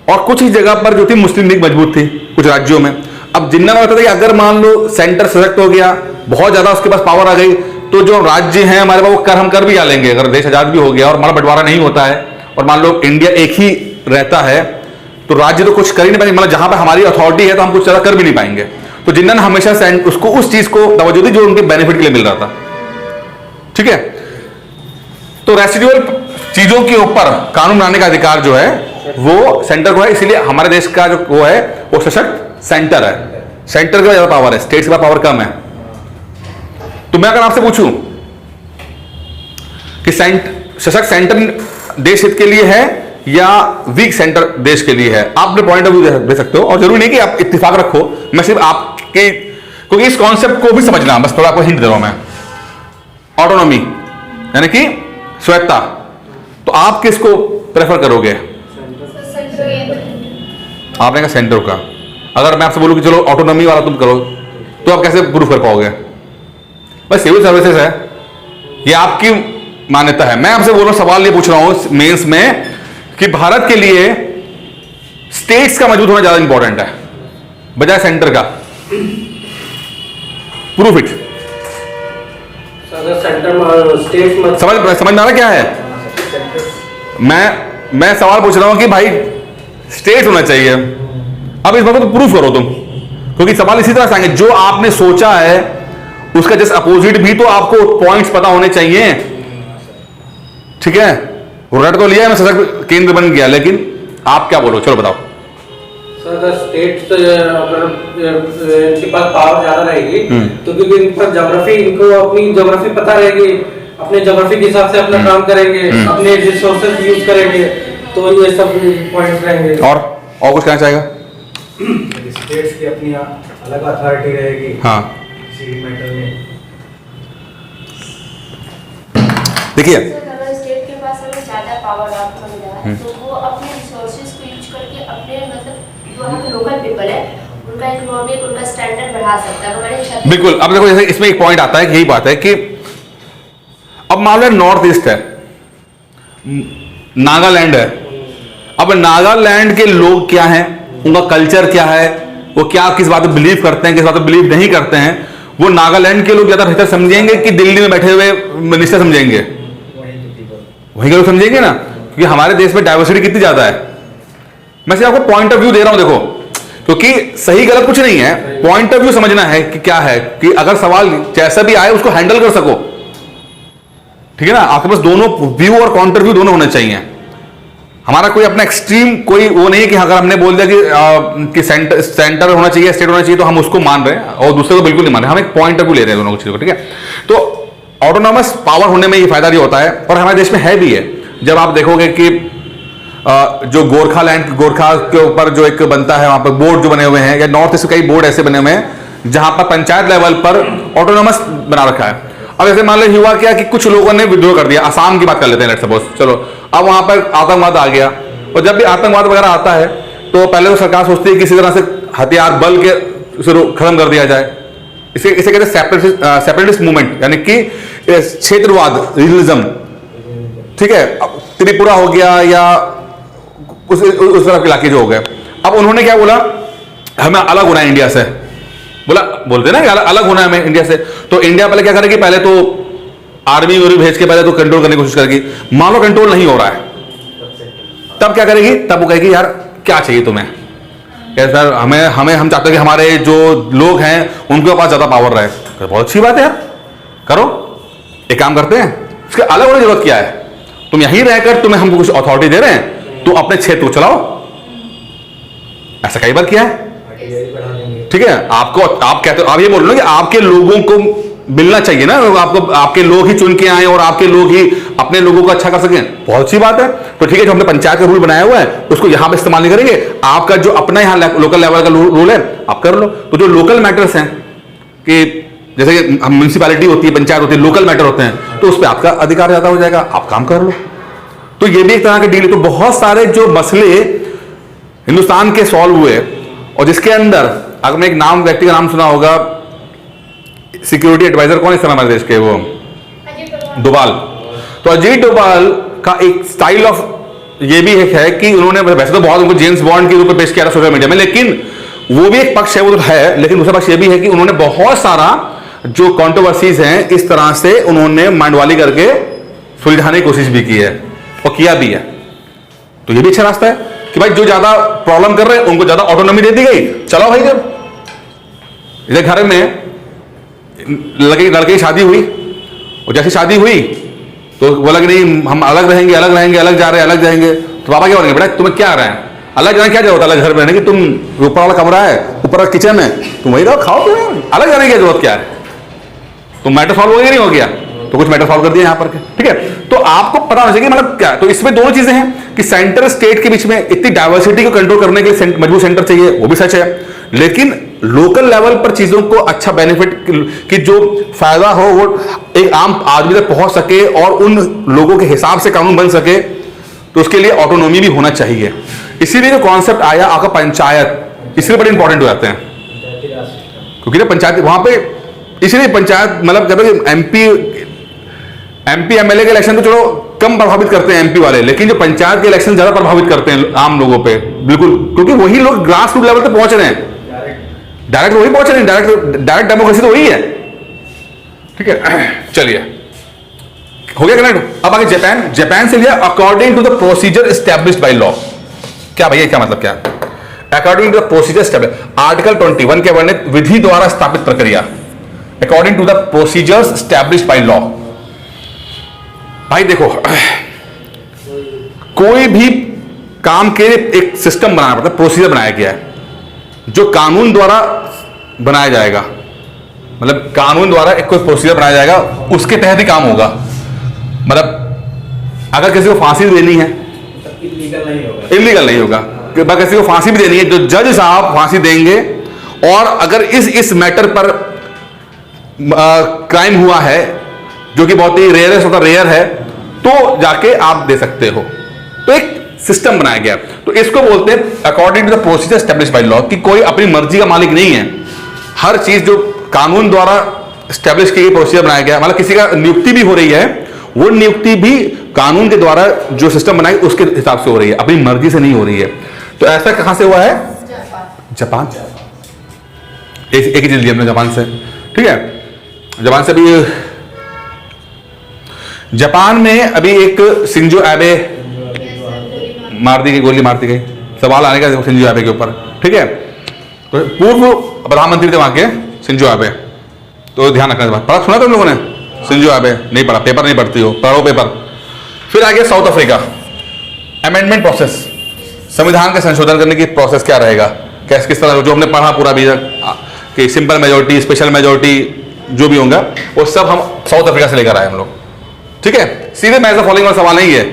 और कुछ ही जगह पर जो थी मुस्लिम लीग मजबूत थी कुछ राज्यों में। अब जिन्ना में बताता था कि अगर मान लो सेंटर सशक्त हो गया, बहुत ज्यादा उसके पास पावर आ गई, तो जो राज्य हैं हमारे पास वो कर हम कर भी आ लेंगे। अगर देश आजाद भी हो गया और हमारा बंटवारा नहीं होता है और मान लो इंडिया एक ही रहता है तो राज्य तो कुछ कर ही नहीं पाएंगे, मतलब जहां पर हमारी अथॉरिटी है तो हम कुछ ज्यादा कर भी नहीं पाएंगे। तो जिन्ना ने हमेशा उसको उस चीज को तवज्जो दी जो उनके बेनिफिट के लिए मिल रहा था, ठीक है। तो रेसिडुअल चीजों के ऊपर कानून बनाने का अधिकार जो है वो सेंटर को है, इसीलिए हमारे देश का जो वो है वो सशक्त सेंटर है। सेंटर का ज्यादा पावर है, स्टेट्स का पावर कम है। तो मैं अगर आपसे पूछूं कि सशक्त सेंटर देश हित के लिए है या वीक सेंटर देश के लिए है, आप अपने पॉइंट ऑफ व्यू दे सकते हो, और जरूरी नहीं कि आप इत्तेफाक रखो, मैं सिर्फ आपके क्योंकि इस कॉन्सेप्ट को भी समझना, बस थोड़ा आपको हिंट दे रहा हूं मैं। ऑटोनॉमी यानी कि स्वायत्ता, तो आप किसको प्रेफर करोगे? आपने कहा सेंटर का। अगर मैं आपसे बोलूं कि चलो ऑटोनॉमी वाला तुम करो, तो आप कैसे प्रूफ कर पाओगे? बस सिविल सर्विसेज है, ये आपकी मान्यता है। मैं आपसे बोल रहा हूं, सवाल ये पूछ रहा हूं मेंस में कि भारत के लिए स्टेट्स का मजबूत होना ज्यादा इंपॉर्टेंट है बजाय सेंटर का। Proof it. समझ में आ रहा क्या है? मैं सवाल पूछ रहा हूं कि भाई स्टेट होना चाहिए, अब इस बात को प्रूफ करो तुम, क्योंकि सवाल इसी तरह से आएंगे जो आपने सोचा है उसका जस्ट अपोजिट भी तो आपको पॉइंट्स पता होने चाहिए, ठीक है। रट तो लिया मैं सशक्त केंद्र बन गया, लेकिन आप क्या बोलो, चलो बताओ। सर अगर स्टेट अगर इनके पास पावर ज्यादा रहेगी तो क्योंकि इनके पास ज्योग्राफी, इनको अपनी ज्योग्राफी पता रहेगी, अपने ज्योग्राफी के हिसाब से अपना काम करेंगे, अपने रिसोर्सेज यूज करेंगे, तो ये सब पॉइंट्स रहेंगे। और कुछ कहना चाहेगा? स्टेट्स की अपनी अलग अथॉरिटी रहेगी, हाँ, किसी भी मैटर में। देखिए अगर स्टेट के पास अगर ज्यादा पावर आपको मिला है तो वो अपने रिसोर्सेज को यूज करके अपने मतलब जो वहाँ के लोकल पीपल है उनका इकोनॉमिक, उनका स्टैंडर्ड बढ़ा सकता है हमारे। बिल्कुल। अब देखो जैसे इसमें एक पॉइंट आता है कि यही बात है कि अब मान लो नॉर्थ ईस्ट है, नागालैंड है, अब नागालैंड के लोग क्या हैं, उनका कल्चर क्या है, वो क्या किस बात में बिलीव करते हैं, किस बात में बिलीव नहीं करते हैं, वो नागालैंड के लोग ज्यादा बेहतर समझेंगे कि दिल्ली में बैठे हुए मिनिस्टर समझेंगे? वहीं के लोग समझेंगे ना, क्योंकि हमारे देश में डाइवर्सिटी कितनी ज्यादा है। मैं सिर्फ आपको पॉइंट ऑफ व्यू दे रहा हूं, देखो, क्योंकि सही गलत कुछ नहीं है, पॉइंट ऑफ व्यू समझना है कि क्या है, कि अगर सवाल जैसा भी आए उसको हैंडल कर सको, ठीक है ना। आपके पास दोनों व्यू और काउंटर व्यू दोनों होने चाहिए। हमारा कोई अपना एक्सट्रीम कोई वो नहीं है कि अगर हमने बोल दिया कि सेंटर होना चाहिए, स्टेट होना चाहिए, तो हम उसको मान रहे हैं और दूसरे को बिल्कुल नहीं मान रहे। हम एक पॉइंट ऑफ व्यू ले रहे हैं दोनों चीजों को, ठीक है। तो ऑटोनॉमस पावर होने में ये फायदा नहीं होता है, और हमारे देश में है भी है। जब आप देखोगे कि जो गोरखा के ऊपर जो एक बनता है, वहां पर बोर्ड जो बने हुए हैं, या नॉर्थ ईस्ट कई बोर्ड ऐसे बने हुए हैं जहां पर पंचायत लेवल पर ऑटोनॉमस बना रखा है। अब ऐसे मान लो हुआ क्या कि कुछ लोगों ने विद्रोह कर दिया, असम की बात कर लेते हैं, लेट्स सपोज, चलो अब वहां पर आतंकवाद आ गया, और जब भी आतंकवाद वगैरह आता है तो पहले तो सरकार सोचती है किसी तरह से हथियार बल के खत्म कर दिया जाए। इसे कहते हैं सेपरेटिस्ट मूवमेंट, यानी कि क्षेत्रवाद, रीजनलिज्म, ठीक है। त्रिपुरा हो गया या उस तरफ के इलाके जो हो गए। अब उन्होंने क्या बोला, हमें अलग होना है इंडिया से, बोलते ना अलग होना है हमें इंडिया से। तो इंडिया पहले क्या करेगी, पहले तो आर्मी भेज के पहले तो कंट्रोल करने की कोशिश करेगी। मान लो कंट्रोल नहीं हो रहा है, तब क्या करेगी, तब वो कहेगी यार क्या चाहिए तुम्हें, सर हम चाहते हैं कि हमारे जो लोग हैं उनके पास ज्यादा पावर रहे। बहुत अच्छी बात है यार, करो, एक काम करते हैं, उसके अलग होने की जरूरत क्या है, तुम यहीं रहकर तुम्हें हमको कुछ अथॉरिटी दे रहे हैं, तो अपने क्षेत्र को चलाओ। ऐसा कई बार किया है, ठीक है। आप कहते हो, आप ये बोल रहे हो कि आपके लोगों को मिलना चाहिए ना, आपको आपके लोग ही चुन के आए और आपके लोग ही अपने लोगों को अच्छा कर सकें, बहुत अच्छी बात है। तो ठीक है, जो हमने पंचायत का रूल बनाया हुआ है उसको यहां पे इस्तेमाल नहीं करेंगे, आपका जो अपना यहां लोकल लेवल का रूल है आप कर लो। तो जो लोकल मैटर्स हैं, कि जैसे कि म्यूनिसिपैलिटी होती है, पंचायत होती है, लोकल मैटर होते हैं, तो उस पर आपका अधिकार ज्यादा हो जाएगा, आप काम कर लो। तो ये भी एक तरह का डील है। तो बहुत सारे जो मसले हिंदुस्तान के सॉल्व हुए, और जिसके अंदर अगर मैं एक व्यक्ति का नाम सुना होगा, सिक्योरिटी एडवाइजर कौन है इस समय हमारे देश के, वो डोभाल। तो अजीत डोभाल का एक स्टाइल ऑफ ये भी एक है कि उन्होंने, वैसे तो बहुत उनको जेम्स बॉन्ड के रूप में पेश किया था सोशल मीडिया में, लेकिन वो भी एक पक्ष है, वो तो है, लेकिन दूसरा पक्ष ये भी है कि उन्होंने बहुत सारा जो कंट्रोवर्सीज हैं इस तरह से उन्होंने मांडवाली करके सुलझाने की कोशिश भी की है और किया भी है। तो ये भी अच्छा रास्ता है कि भाई जो ज्यादा प्रॉब्लम कर रहे हैं उनको ज्यादा ऑटोनॉमी दे दी गई, चलो भाई। जब इधर घर में लड़के की शादी हुई, और जैसी शादी हुई तो बोला कि नहीं हम अलग रहेंगे, अलग जा रहे हैं, अलग जाएंगे। तो पापा क्या बोलेंगे, बेटा तुम्हें क्या आ रहा है, अलग जाने क्या जरूरत है, अलग घर में रहने की, तुम ऊपर वाला कमरा है, ऊपर वाला किचन है, तुम वही रहो, खाओ पियो, अलग जाने की जरूरत क्या है। तो मैटर सॉल्व हो गया नहीं हो गया, तो कुछ मैटर सॉल्व कर दिया यहाँ पर, ठीक है। तो आपको पता होना चाहिए मतलब क्या, तो इसमें दोनों चीजें हैं कि सेंटर स्टेट के बीच में इतनी डाइवर्सिटी को कंट्रोल करने के लिए मजबूत सेंटर चाहिए, वो भी सच है, लेकिन लोकल लेवल पर चीजों को अच्छा बेनिफिट कि जो फायदा हो वो एक आम आदमी तक पहुंच सके और उन लोगों के हिसाब से कानून बन सके, तो उसके लिए ऑटोनॉमी भी होना चाहिए। इसीलिए जो कॉन्सेप्ट आया आपका पंचायत, इसलिए बड़े इंपॉर्टेंट हो जाते हैं, क्योंकि ना पंचायत वहां पे, इसलिए पंचायत मतलब जब एमपी एमएलए के इलेक्शन तो चलो कम प्रभावित करते हैं एमपी वाले, लेकिन जो पंचायत के इलेक्शन ज्यादा प्रभावित करते हैं आम लोगों पे, बिल्कुल, क्योंकि वही लोग ग्रास रूट लेवल पे पहुंच रहे हैं, डायरेक्ट वही पहुंच रहे हैं, डायरेक्ट डेमोक्रेसी तो वही है, ठीक है। चलिए हो गया कनेक्ट। अब आगे जापान से लिया, according to the procedure established by law. क्या भैया, क्या मतलब क्या, according to the procedure established, article 21 के वर्णित विधि द्वारा स्थापित प्रक्रिया, according to the procedures established by law. भाई देखो, कोई भी काम के लिए एक सिस्टम बनाना पड़ता है, प्रोसीजर बनाया गया है जो कानून द्वारा बनाया जाएगा, मतलब कानून द्वारा एक कोई प्रोसीजर बनाया जाएगा, उसके तहत ही काम होगा। मतलब अगर किसी को फांसी देनी है, इलीगल नहीं होगा, किसी को फांसी भी देनी है, जो जज साहब फांसी देंगे, और अगर इस मैटर पर क्राइम हुआ है जो कि बहुत ही रेयर है, तो जाके आप दे सकते हो। तो एक सिस्टम बनाया गया, तो इसको बोलते हैं according to the procedure established by law, कि कोई अपनी मर्जी का मालिक नहीं है, हर चीज जो कानून द्वारा एस्टैब्लिश की गई प्रोसीजर बनाया गया, मतलब किसी का नियुक्ति भी हो रही है, वो नियुक्ति भी कानून के द्वारा जो सिस्टम बनाई उसके हिसाब से हो रही है, अपनी मर्जी से नहीं हो रही है। तो ऐसा कहां से हुआ है? जापान। एक ही चीज लिया हमने जापान से, ठीक है। जापान से भी, जापान में अभी एक शिंजो एबे मार दी गई, गोली मार दी गई, सवाल आने का शिंजो एबे के ऊपर, ठीक है। तो पूर्व प्रधानमंत्री थे वहां के शिंजो एबे, तो ध्यान रखना इस बात। पढ़ा सुना तुम लोगों ने शिंजो एबे? नहीं पढ़ा, पेपर नहीं पढ़ती हो, पढ़ो पेपर। फिर आगे साउथ अफ्रीका, अमेंडमेंट प्रोसेस, संविधान का संशोधन करने की प्रोसेस क्या रहेगा, कैसे किस तरह, जो हमने पढ़ा पूरा भी कि सिंपल मेजोरिटी, स्पेशल मेजोरिटी जो भी होगा वो सब हम साउथ अफ्रीका से लेकर आए हम लोग, ठीक है। सीधे मैच द फॉलोइंग वाला सवाल नहीं है,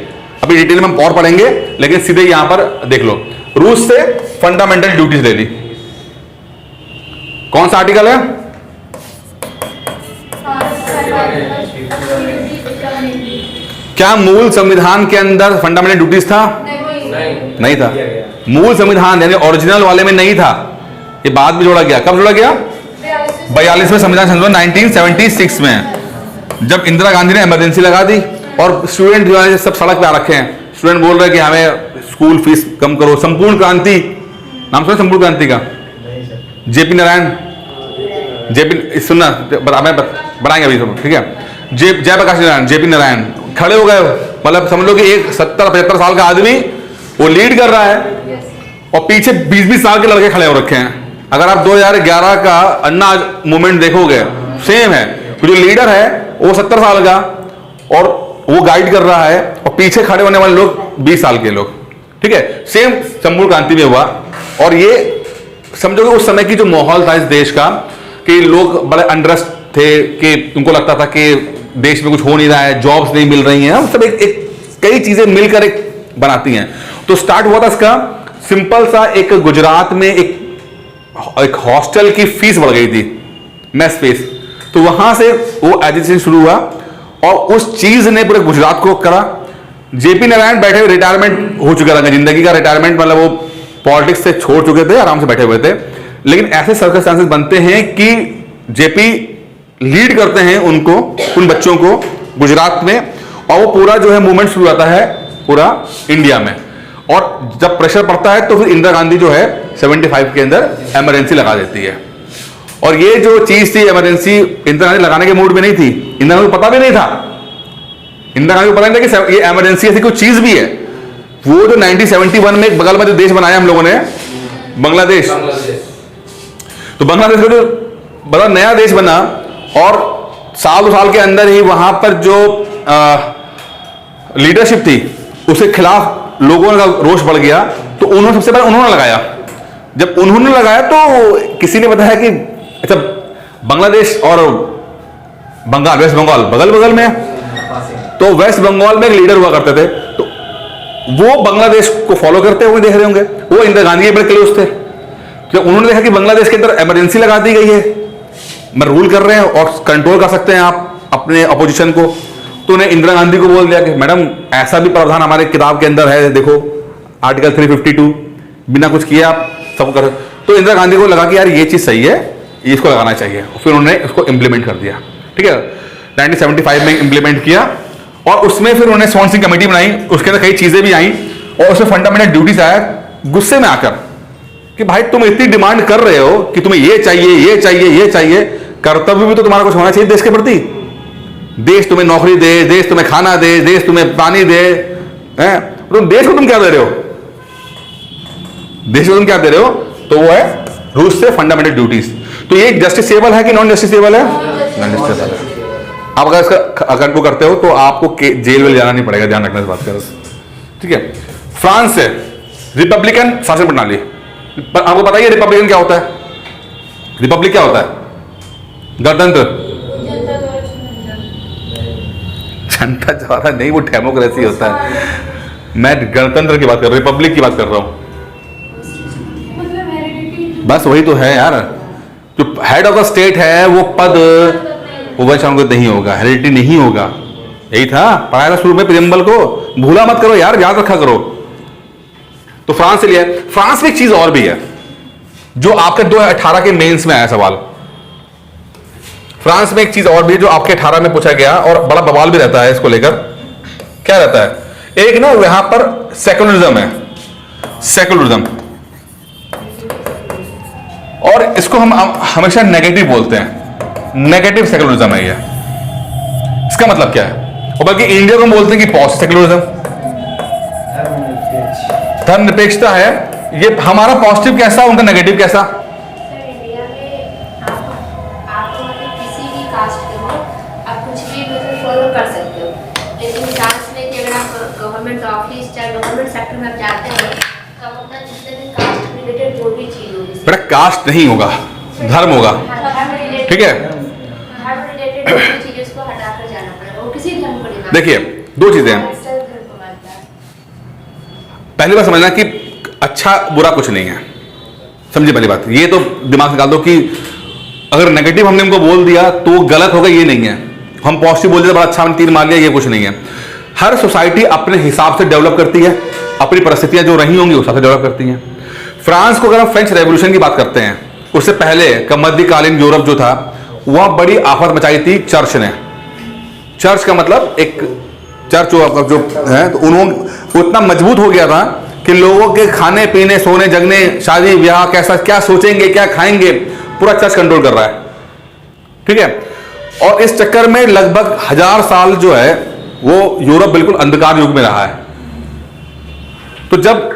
अभी डिटेल में हम और पढ़ेंगे, लेकिन सीधे यहां पर देख लो। रूस से फंडामेंटल ड्यूटीज ले ली, कौन सा आर्टिकल है? क्या मूल संविधान के अंदर फंडामेंटल ड्यूटीज था? नहीं था। मूल संविधान यानी ओरिजिनल वाले में नहीं था, ये बाद में जोड़ा गया। कब जोड़ा गया? 42वें संविधान संशोधन 1976 में, जब इंदिरा गांधी ने इमरजेंसी लगा दी और स्टूडेंट जो है सब सड़क पे आ रखे हैं। स्टूडेंट बोल रहे हैं कि हमें स्कूल फीस कम करो। संपूर्ण क्रांति, नाम सुना संपूर्ण क्रांति का? जेपी नारायण, जेपी सुनना, बनाएंगे अभी सब, ठीक है। जयप्रकाश नारायण, जेपी नारायण खड़े हो गए, मतलब समझ लो कि एक 70-75 साल का आदमी वो लीड कर रहा है और पीछे 20-20 साल के लड़के खड़े हो रखे हैं। अगर आप 2011 का अन्ना मूवमेंट देखोगे सेम है, जो लीडर है वो 70 साल का और वो गाइड कर रहा है और पीछे खड़े होने वाले लोग 20 साल के लोग, ठीक है। सेम संपूर्ण क्रांति में हुआ। और ये समझोगे उस समय की जो माहौल था इस देश का, कि लोग बड़े अनरेस्ट थे, कि उनको लगता था कि देश में कुछ हो नहीं रहा है, जॉब्स नहीं मिल रही हैं, सब एक कई चीजें मिलकर एक बनाती हैं। तो स्टार्ट हुआ था इसका सिंपल सा, एक गुजरात में एक हॉस्टल की फीस बढ़ गई थी, मेस फीस, तो वहां से वो एजिटेशन शुरू हुआ और उस चीज ने पूरे गुजरात को करा। जेपी नारायण बैठे हुए, रिटायरमेंट हो चुका था, जिंदगी का रिटायरमेंट, मतलब वो पॉलिटिक्स से छोड़ चुके थे, आराम से बैठे हुए थे। लेकिन ऐसे सर्कमस्टेंसेस बनते हैं कि जेपी लीड करते हैं उनको, उन बच्चों को गुजरात में, और वो पूरा जो है मूवमेंट शुरू होता है पूरा इंडिया में। और जब प्रेशर पड़ता है तो फिर इंदिरा गांधी जो है 75 के अंदर इमरजेंसी लगा देती है। और ये जो चीज थी इमरजेंसी, इंदिरा गांधी लगाने के मूड में नहीं थी, इंदिरा गांधी को पता भी नहीं था, इंदिरा गांधी को पता नहीं था कि ये इमरजेंसी ऐसी कोई चीज भी है। वो जो 1971 में एक बगल में जो देश बनाया हम लोगों ने, बांग्लादेश, तो बांग्लादेश का जो बड़ा नया देश बना और साल 2 साल के अंदर ही वहां पर जो लीडरशिप थी उसके खिलाफ लोगों का रोष बढ़ गया, तो उन्होंने सबसे पहले उन्होंने लगाया। जब उन्होंने लगाया तो किसी ने बताया कि अच्छा बांग्लादेश और बंगाल, वेस्ट बंगाल बगल बगल में, तो वेस्ट बंगाल में एक लीडर हुआ करते थे, तो वो बांग्लादेश को फॉलो करते हुए देख रहे होंगे, वो इंदिरा गांधी के बड़े क्लोज थे। जब उन्होंने देखा कि बांग्लादेश के अंदर इमरजेंसी लगा दी गई है, मैं रूल कर रहे हैं और कंट्रोल कर सकते हैं आप अपने अपोजिशन को, तो उन्हें इंदिरा गांधी को बोल दिया कि मैडम ऐसा भी प्रावधान हमारे किताब के अंदर है, देखो आर्टिकल 352, बिना कुछ किए आप सब कर। तो इंदिरा गांधी को लगा कि यार ये चीज सही है, इसको लगाना चाहिए, फिर उन्होंने इसको इंप्लीमेंट कर दिया, ठीक है। 1975 में इंप्लीमेंट किया और उसमें फिर उन्होंने स्वर्ण सिंह कमेटी बनाई, उसके अंदर कई चीजें भी आई और उसमें फंडामेंटल ड्यूटीज आया, गुस्से में आकर कि भाई तुम इतनी डिमांड कर रहे हो कि तुम्हें ये चाहिए, ये चाहिए, ये चाहिए, कर्तव्य भी तो तुम्हारा कुछ होना चाहिए देश के प्रति। देश तुम्हें नौकरी दे, देश तुम्हें खाना दे, देश तुम्हें पानी दे, हैं? तुम देश को तुम क्या दे रहे हो, देश को तुम क्या दे रहे हो? तो वो है रूस से फंडामेंटल ड्यूटीज। तो ये जस्टिसेबल है कि नॉन जस्टिसेबल है? नॉन जस्टिसेबल है। आप अगर इसका अगर वो करते हो तो आपको जेल में जाना नहीं पड़ेगा, ध्यान रखना इस बात का, ठीक है। फ्रांस से रिपब्लिकन शासन प्रणाली, आपको बताइए रिपब्लिकन क्या होता है? रिपब्लिक क्या होता है? गणतंत्र, जनता द्वारा नहीं, वो डेमोक्रेसी होता है। मैं गणतंत्र की बात कर रहा हूं, रिपब्लिक की बात कर रहा हूं। बस वही तो है यार, जो हेड ऑफ द स्टेट है वो पद वो वैचांग नहीं होगा, हेरिडिटी नहीं होगा, यही था पढ़ाया था शुरू में प्रियम्बल को, भूला मत करो यार, याद रखा करो। तो फ्रांस से लिया। फ्रांस में एक चीज और भी है जो आपके 2018 के मेंस में आया सवाल। फ्रांस में एक चीज और भी जो आपके 18 में पूछा गया और बड़ा बवाल भी रहता है इसको लेकर, क्या रहता है, एक ना यहां पर सेकुलरिज्म है, सेकुलरिज्म, और इसको हम हमेशा नेगेटिव बोलते हैं, नेगेटिव सेकुलरिज्म है ये। इसका मतलब क्या है, और बल्कि इंडिया को हम बोलते हैं कि पॉस्ट सेकुलरिज्म, धर्मनिरपेक्षता है। ये हमारा पॉजिटिव कैसा, उनका नेगेटिव कैसा? सर इंडिया में आप मतलब किसी भी कास्ट के हो, आप कुछ भी मतलब फॉलो कर सकते हो, लेकिन फ्रांस में कि अगर आप गवर्नमेंट ऑफिस चाहे गवर्नमेंट सेक्टर में आप जाते हो तो आप अपना जितने भी कास्ट रिलेटेड जो भी चीज होगी, बेटा कास्ट नहीं होगा, धर्म होगा, ठीक है? धर्म रिलेटेड जो भी चीज उसको हटाकर जाना पड़ेगा, वो किसी धर्म को नहीं मानता। देखिए दो चीजें हैं, धर्म को मानता है। पहली बात समझना कि अच्छा बुरा कुछ नहीं है, समझिए पहली बात, ये तो दिमाग से निकाल दो कि अगर नेगेटिव हमने उनको बोल दिया तो गलत होगा, ये नहीं है। हम पॉजिटिव बोल दिया बड़ा अच्छा हमने तीर मार लिया, ये कुछ नहीं है। हर सोसाइटी अपने हिसाब से डेवलप करती है, अपनी परिस्थितियां जो रही होंगी उस हिसाब से डेवलप करती हैं। फ्रांस को अगर हम फ्रेंच रेवोल्यूशन की बात करते हैं, उससे पहले का मध्यकालीन यूरोप जो था वह बड़ी आफत मचाई थी चर्च ने। चर्च का मतलब एक चर्च जो है, तो उन्होंने उतना मजबूत हो गया था कि लोगों के खाने पीने सोने जगने शादी ब्याह कैसा क्या सोचेंगे क्या खाएंगे पूरा चर्च कंट्रोल कर रहा है, ठीक है? और इस चक्कर में लगभग 1000 साल जो है वो यूरोप बिल्कुल अंधकार युग में रहा है। तो जब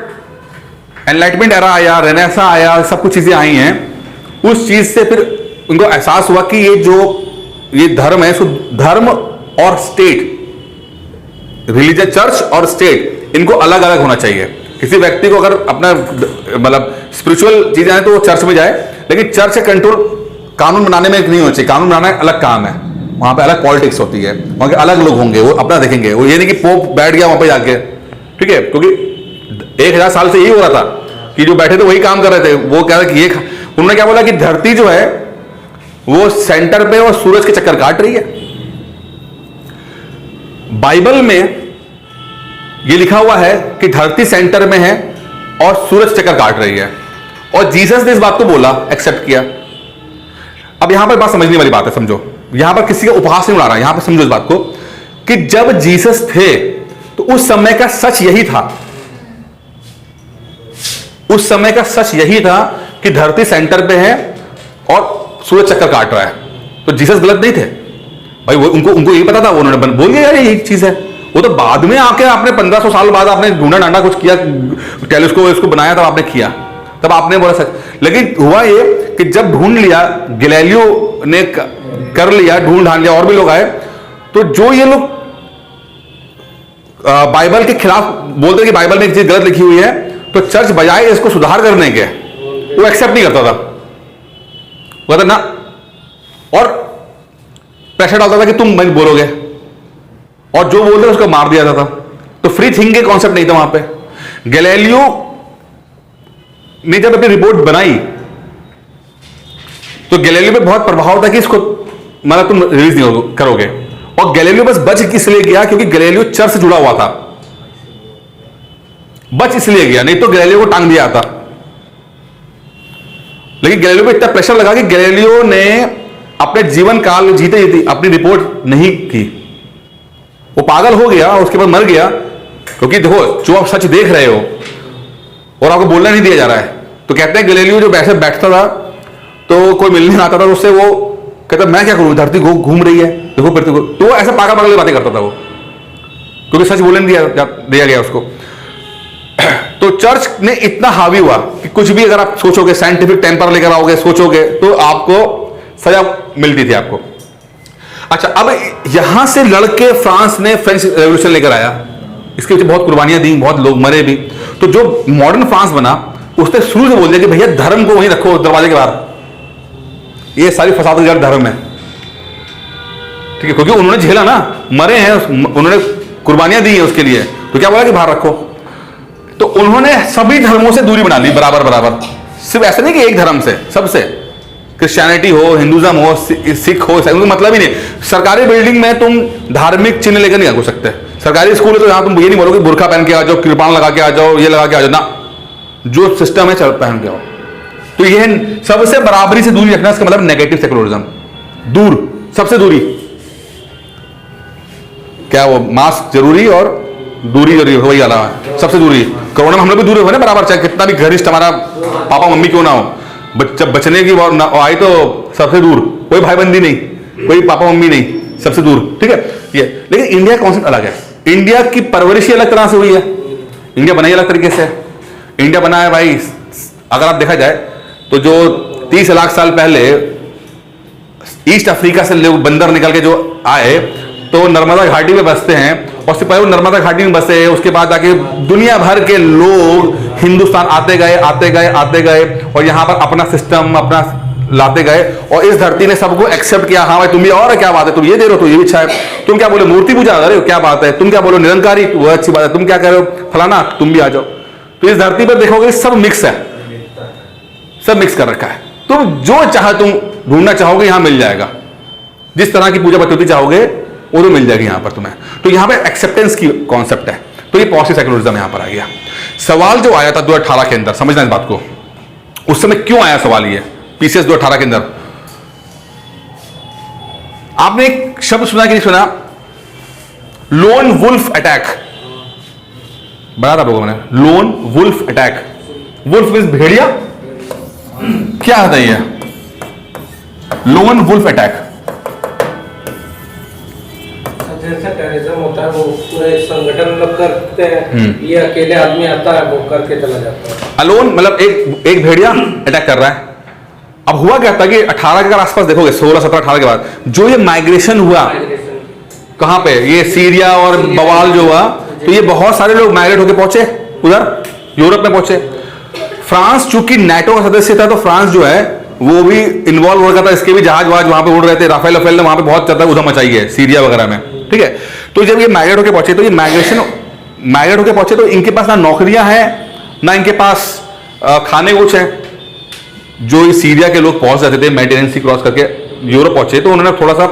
एनलाइटमेंट एरा आया, रेनेसां आया, सब कुछ चीजें आई हैं, उस चीज से फिर उनको एहसास हुआ कि ये धर्म है, सो धर्म और स्टेट, रिलीजन, चर्च और स्टेट, इनको अलग अलग होना चाहिए। किसी व्यक्ति को अगर अपना मतलब स्पिरिचुअल चीजें आए तो वो चर्च में जाए, लेकिन चर्च से कंट्रोल कानून बनाने में नहीं होना चाहिए। कानून बनाना अलग काम है, वहां पे अलग पॉलिटिक्स होती है, वहां के अलग लोग होंगे, वो अपना देखेंगे। वो ये नहीं कि पोप बैठ गया वहां पे जाके, ठीक है? क्योंकि 1000 साल से यही हो रहा था कि जो बैठे थे वही काम कर रहे थे। वो कह रहे कि ये उन्होंने क्या बोला कि धरती जो है वो सेंटर पे और सूरज के चक्कर काट रही है। बाइबल में ये लिखा हुआ है कि धरती सेंटर में है और सूरज चक्कर काट रही है, और जीसस ने इस बात को बोला, एक्सेप्ट किया। अब यहां पर बात समझने वाली बात है, समझो, यहां पर किसी का उपहास नहीं उड़ा रहा, यहां पर समझो इस बात को कि जब जीसस थे तो उस समय का सच यही था, उस समय का सच यही था कि धरती सेंटर पे है और सूरज चक्कर काट रहा है। तो जीसस गलत नहीं थे भाई, वो उनको यही पता था, उन्होंने बोल दिया यार यही चीज है। वो तो बाद में आके आपने 1500 साल बाद आपने ढूंढा डांडा कुछ किया, टेलीस्कोप इसको बनाया, तब आपने किया, तब आपने बोला सच। लेकिन हुआ ये कि जब ढूंढ लिया, गैलीलियो ने कर लिया, ढूंढ ढांड लिया, और भी लोग आए, तो जो ये लोग बाइबल के खिलाफ बोलते कि बाइबल में एक चीज गलत लिखी हुई है, तो चर्च बजाय इसको सुधार करने के वो एक्सेप्ट नहीं करता था, वो ना, और प्रेशर डालता था कि तुम मत बोलोगे, और जो बोलते उसको मार दिया जाता था। तो फ्री थिंकिंग के कॉन्सेप्ट नहीं था वहां पे। गैलीलियो ने जब अपनी रिपोर्ट बनाई तो गैलीलियो पे बहुत प्रभाव था कि इसको मतलब तुम रिलीज नहीं करोगे, और गैलीलियो बस बच इसलिए गया क्योंकि गैलीलियो चर्च से जुड़ा हुआ था, बच इसलिए गया, नहीं तो गैलीलियो को टांग दिया था। लेकिन गैलीलियो पे इतना प्रेशर लगा कि गैलीलियो ने अपने जीवन काल में जीते अपनी रिपोर्ट नहीं की, वो पागल हो गया, उसके बाद मर गया। क्योंकि देखो, जो आप सच देख रहे हो और आपको बोलना नहीं दिया जा रहा है, तो कहते हैं गैलीलियो जो वैसे बैठता था तो कोई मिलने आता था, तो उससे वो कहता मैं क्या करूं, धरती घूम रही है, देखो पृथ्वी को, तो वो ऐसा पागल पागल बातें करता था वो, क्योंकि सच बोलने नहीं दिया गया उसको। तो चर्च ने इतना हावी हुआ कि कुछ भी अगर आप सोचोगे, साइंटिफिक टेम्पर लेकर आओगे, सोचोगे, तो आपको सजा मिलती थी आपको। अच्छा, अब यहां से लड़के फ्रांस ने फ्रेंच रेवोल्यूशन लेकर आया, इसके पीछे बहुत कुर्बानियां दी, बहुत लोग मरे भी। तो जो मॉडर्न फ्रांस बना, उसने शुरू से बोल दिया कि भैया धर्म को वहीं रखो दरवाजे के बाहर, ये सारी फसाद का धर्म है, ठीक है? क्योंकि उन्होंने झेला ना, मरे हैं, उन्होंने कुर्बानियां दी हैं उसके लिए, तो क्या बोला कि बाहर रखो। तो उन्होंने सभी धर्मों से दूरी बना ली बराबर बराबर, सिर्फ ऐसा नहीं कि एक धर्म से, सबसे, क्रिश्चियनिटी हो, हिंदुज्म हो, सिख हो, उनको मतलब ही नहीं। सरकारी बिल्डिंग में तुम धार्मिक चिन्ह लेकर नहीं आ सकते, सरकारी स्कूल है तो यहां तुम ये नहीं बोलोगे बुर्खा पहन के आ जाओ, कृपाण लगा के आ जाओ, ये लगा के आ जाओ ना, जो सिस्टम है चल पहन के आओ। तो यह सबसे बराबरी से दूरी रखना, इसका मतलब नेगेटिव सेकुलरिज्म, दूर सबसे दूरी, क्या वो मास्क जरूरी और दूरी जरूरी, वही वाला है सबसे दूरी। कोरोना में हम लोग भी दूर हुए ना बराबर, चाहे कितना भी घनिष्ठ हमारा पापा मम्मी क्यों ना हो, जब बचने की बात आई तो सबसे दूर, कोई भाई बंदी नहीं, कोई पापा मम्मी नहीं, सबसे दूर, ठीक है ये। लेकिन इंडिया का कॉन्सेप्ट अलग है, इंडिया की परवरिश ही अलग तरह से हुई है, इंडिया बना ही अलग तरीके से है। इंडिया बना है भाई, अगर आप देखा जाए तो जो 30 लाख साल पहले ईस्ट अफ्रीका से लोग बंदर निकल के जो आए तो नर्मदा घाटी में बसते हैं, और उससे पहले वो नर्मदा घाटी में बसे, उसके बाद आके दुनिया भर के लोग हिंदुस्तान आते गए आते गए आते गए, और यहाँ पर अपना सिस्टम अपना लाते गए, और इस धरती ने सबको एक्सेप्ट किया। हाँ भाई तुम भी, और क्या बात है, तुम ये दे रहे हो तो ये भी अच्छा है, तुम क्या बोले मूर्ति पूजा कर रहे हो, क्या बात है, तुम क्या बोलो निरंकारी, तो वो अच्छी बात है, तुम क्या कह रहे हो फलाना, तुम भी आ जाओ। तो इस धरती पर देखोगे सब मिक्स है, सब मिक्स कर रखा है। तुम जो चाहे तुम ढूंढना चाहोगे यहां मिल जाएगा, जिस तरह की पूजा पद्धति चाहोगे वो तो मिल जाएगी यहां पर तुम्हें। तो यहां पे एक्सेप्टेंस की कॉन्सेप्ट है, तो ये पॉजिटिव सेक्युलरिज्म यहां पर आ गया। सवाल जो आया था 2018 के अंदर, समझना इस बात को, उस समय क्यों आया सवाल ये पीसीएस 2018 के अंदर, आपने एक शब्द सुना कि नहीं सुना, लोन वुल्फ अटैक, बड़ा था लोगों ने, lone wolf attack. Wolf means भेड़िया, क्या होता है ये लोन वुल्फ अटैक? जैसा टेररिज्म होता है वो पूरे संगठन लोग करते हैं, ये अकेले आदमी आता है वो करके चला जाता है। अलोन मतलब एक भेड़िया अटैक कर रहा है। अब हुआ क्या था कि 18 के आसपास देखोगे, 16 17 18 के बाद जो ये माइग्रेशन हुआ कहां पे, ये सीरिया और बवाल जो हुआ, तो ये बहुत सारे लोग माइग्रेट होकर पहुंचे उधर यूरोप में पहुंचे। फ्रांस चूंकि नाटो का सदस्य था तो फ्रांस जो है वो भी इन्वॉल्व हो गया था, इसके भी जहाज वहाज वहां पे उड़ रहे थे, राफेल ने वहां पे बहुत ज्यादा उधम मचाई है सीरिया वगैरह में, ठीक है। तो जब ये माइग्रेट होकर पहुंचे, तो ये माइग्रेट होकर पहुंचे तो इनके पास ना नौकरियां हैं ना इनके पास खाने कुछ है। जो ये सीरिया के लोग पहुंच जाते थे मेडिटेरेनियन सी क्रॉस करके यूरोप पहुंचे, तो उन्होंने थोड़ा सा,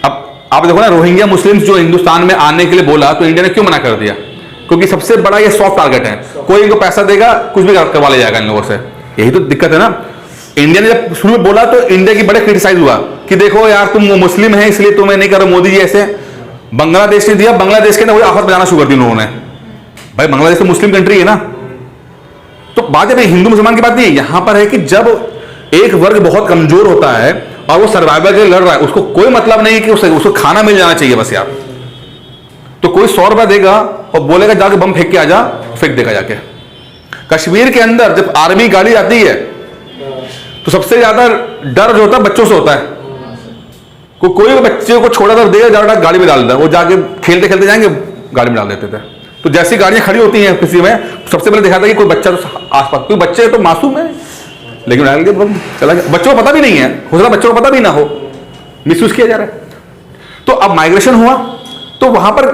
अब आप देखो ना रोहिंग्या मुस्लिम्स जो हिंदुस्तान में आने के लिए बोला तो इंडिया ने क्यों मना कर दिया, क्योंकि सबसे बड़ा ये सॉफ्ट टारगेट है, कोई इनको पैसा देगा कुछ भी करवा ले जाएगा इन लोगों से, यही तो दिक्कत है ना। इंडिया ने जब शुरू में बोला तो इंडिया की बड़े क्रिटिसाइज हुआ कि देखो यार तुम मुस्लिम है इसलिए तुम्हें नहीं कर रहे, मोदी जी ऐसे। बांग्लादेश ने दिया, बांग्लादेश के ना वही आफत में जाना शुरू कर दी उन्होंने, भाई बांग्लादेश तो मुस्लिम कंट्री है ना। तो बात है हिंदू मुसलमान की बात नहीं है, यहां पर है कि जब एक वर्ग बहुत कमजोर होता है और वो सर्वाइवल के लिए लड़ रहा है, उसको कोई मतलब नहीं कि उसको खाना मिल जाना चाहिए बस यार। तो कोई 100 रुपया देगा और बोलेगा जाके बम फेंक के आ जा, फेंक देगा जाके। कश्मीर के अंदर जब आर्मी गाड़ी आती है तो सबसे ज्यादा डर जो होता है बच्चों से होता है, कोई बच्चे को छोड़ा कर देगा जाकर गाड़ी में डाल देता है, वो जाके खेलते खेलते जाएंगे गाड़ी में डाल देते थे। तो जैसी गाड़ियां खड़ी होती हैं किसी में, सबसे पहले देखा था कि कोई बच्चा तो आसपास, कोई बच्चे तो मासूम है लेकिन डाल के चला गया, बच्चों को पता भी नहीं है, हो सकता बच्चों को पता भी ना हो, मिसयूज किया जा रहा है। तो अब माइग्रेशन हुआ तो वहां पर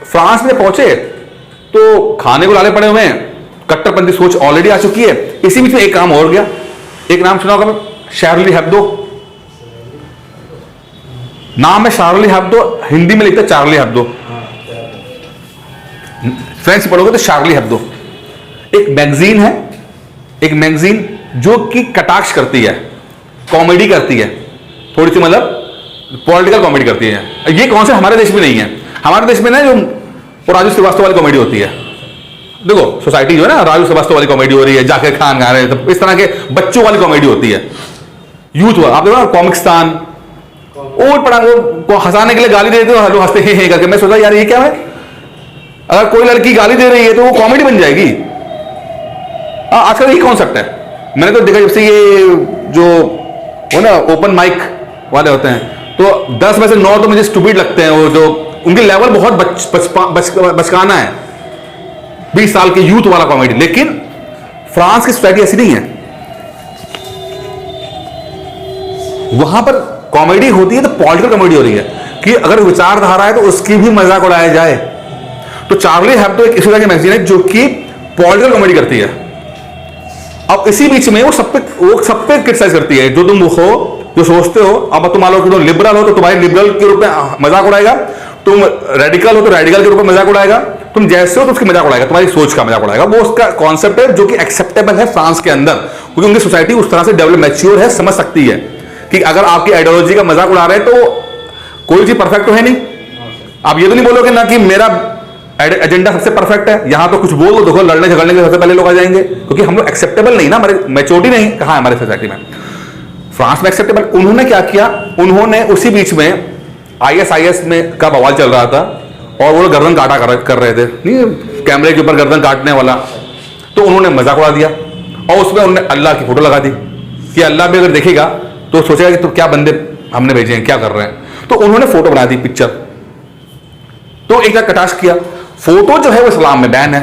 फ्रांस में पहुंचे तो खाने को लाले पड़े हुए हैं, कट्टरपंथी सोच ऑलरेडी आ चुकी है। इसी बीच में एक काम और गया, एक नाम सुना होगा शार्ली हेब्दो, नाम है शार्ली हेब्दो, हिंदी में लिखते हैं चार्ली हेब्दो, फ्रेंच पढ़ोगे तो शार्ली हेब्दो। एक मैगजीन है, एक मैगजीन जो कि कटाक्ष करती है, कॉमेडी करती है, थोड़ी सी मतलब पॉलिटिकल कॉमेडी करती है। ये कौन से हमारे देश में नहीं है, हमारे देश में ना जो राजू श्रीवास्तव वाली कॉमेडी होती है, देखो सोसाइटी जो है ना राजू श्रीवास्तव वाली कॉमेडी हो रही है, जाकिर खान गा रहे हैं, इस तरह के बच्चों वाली कॉमेडी होती है। यूथ वाला आप देखो ना कॉमिक्सतान, वो पढ़ा वो हंसाने के लिए गाली देते हो, हंसते हे करके। मैं सोचा यार ये क्या है, अगर कोई लड़की गाली दे रही है तो वो कॉमेडी बन जाएगी। आजकल यही कॉन्सेप्ट है, मैंने तो देखा जब से ये जो हो ना ओपन माइक वाले होते हैं, तो 10 में से 9 तो मुझे स्टूपिड लगते हैं, वो जो उनके लेवल बहुत बचकाना है, 20 साल के यूथ वाला कॉमेडी। लेकिन फ्रांस की सोसाइटी ऐसी नहीं है, वहां पर कॉमेडी होती है तो पॉलिटिकल कॉमेडी हो रही है कि अगर विचारधारा है तो उसकी भी मजाक उड़ाया जाए। तो चार्ली हेब्दो एक इस तरह की मैगजीन है जो कि पॉलिटिकल कॉमेडी करती है। अब इसी बीच में वो सब पे क्रिटिसाइज करती है, जो तुम हो जो सोचते हो, अब तुम मान लो कि तुम लिबरल हो तो तुम्हारे लिबरल के रूप में मजाक उड़ाएगा, तुम रेडिकल हो तो रेडिकल के रूप में मजाक उड़ाएगा, तुम जैसे हो तो उसकी मजाक उड़ाएगा, तुम्हारी सोच का मजाक उड़ाएगा। वो उसका कॉन्सेप्ट है जो कि एक्सेप्टेबल है फ्रांस के अंदर, क्योंकि उनकी सोसाइटी उस तरह से डेवलप मैच्योर है, समझ सकती है कि अगर आपकी आइडियोलॉजी का मजाक उड़ा रहे हैं तो कोई चीज परफेक्ट तो है नहीं। आप ये तो नहीं बोलोगे ना कि मेरा एजेंडा सबसे परफेक्ट है, यहां तो कुछ बोल दो देखो लड़ने झगड़ने के सबसे पहले लोग आ जाएंगे, क्योंकि हम लोग एक्सेप्टेबल नहीं ना, हमारे मैच्योरिटी नहीं कहां है हमारे सोसाइटी में। फ्रांस में एक्सेप्टेबल। उन्होंने क्या किया, उन्होंने उसी बीच में ISIS में का बवाल चल रहा था और वो गर्दन काटा कर रहे थे, नहीं कैमरे के ऊपर गर्दन काटने वाला, तो उन्होंने मजाक उड़ा दिया और उसमें उन्होंने अल्लाह की फोटो लगा दी कि अल्लाह भी अगर देखेगा तो सोचेगा कि तो क्या बंदे हमने भेजे हैं, क्या कर रहे हैं। तो उन्होंने फोटो बना दी पिक्चर, तो एक कटाक्ष किया। फोटो जो है वो इस्लाम में बैन है,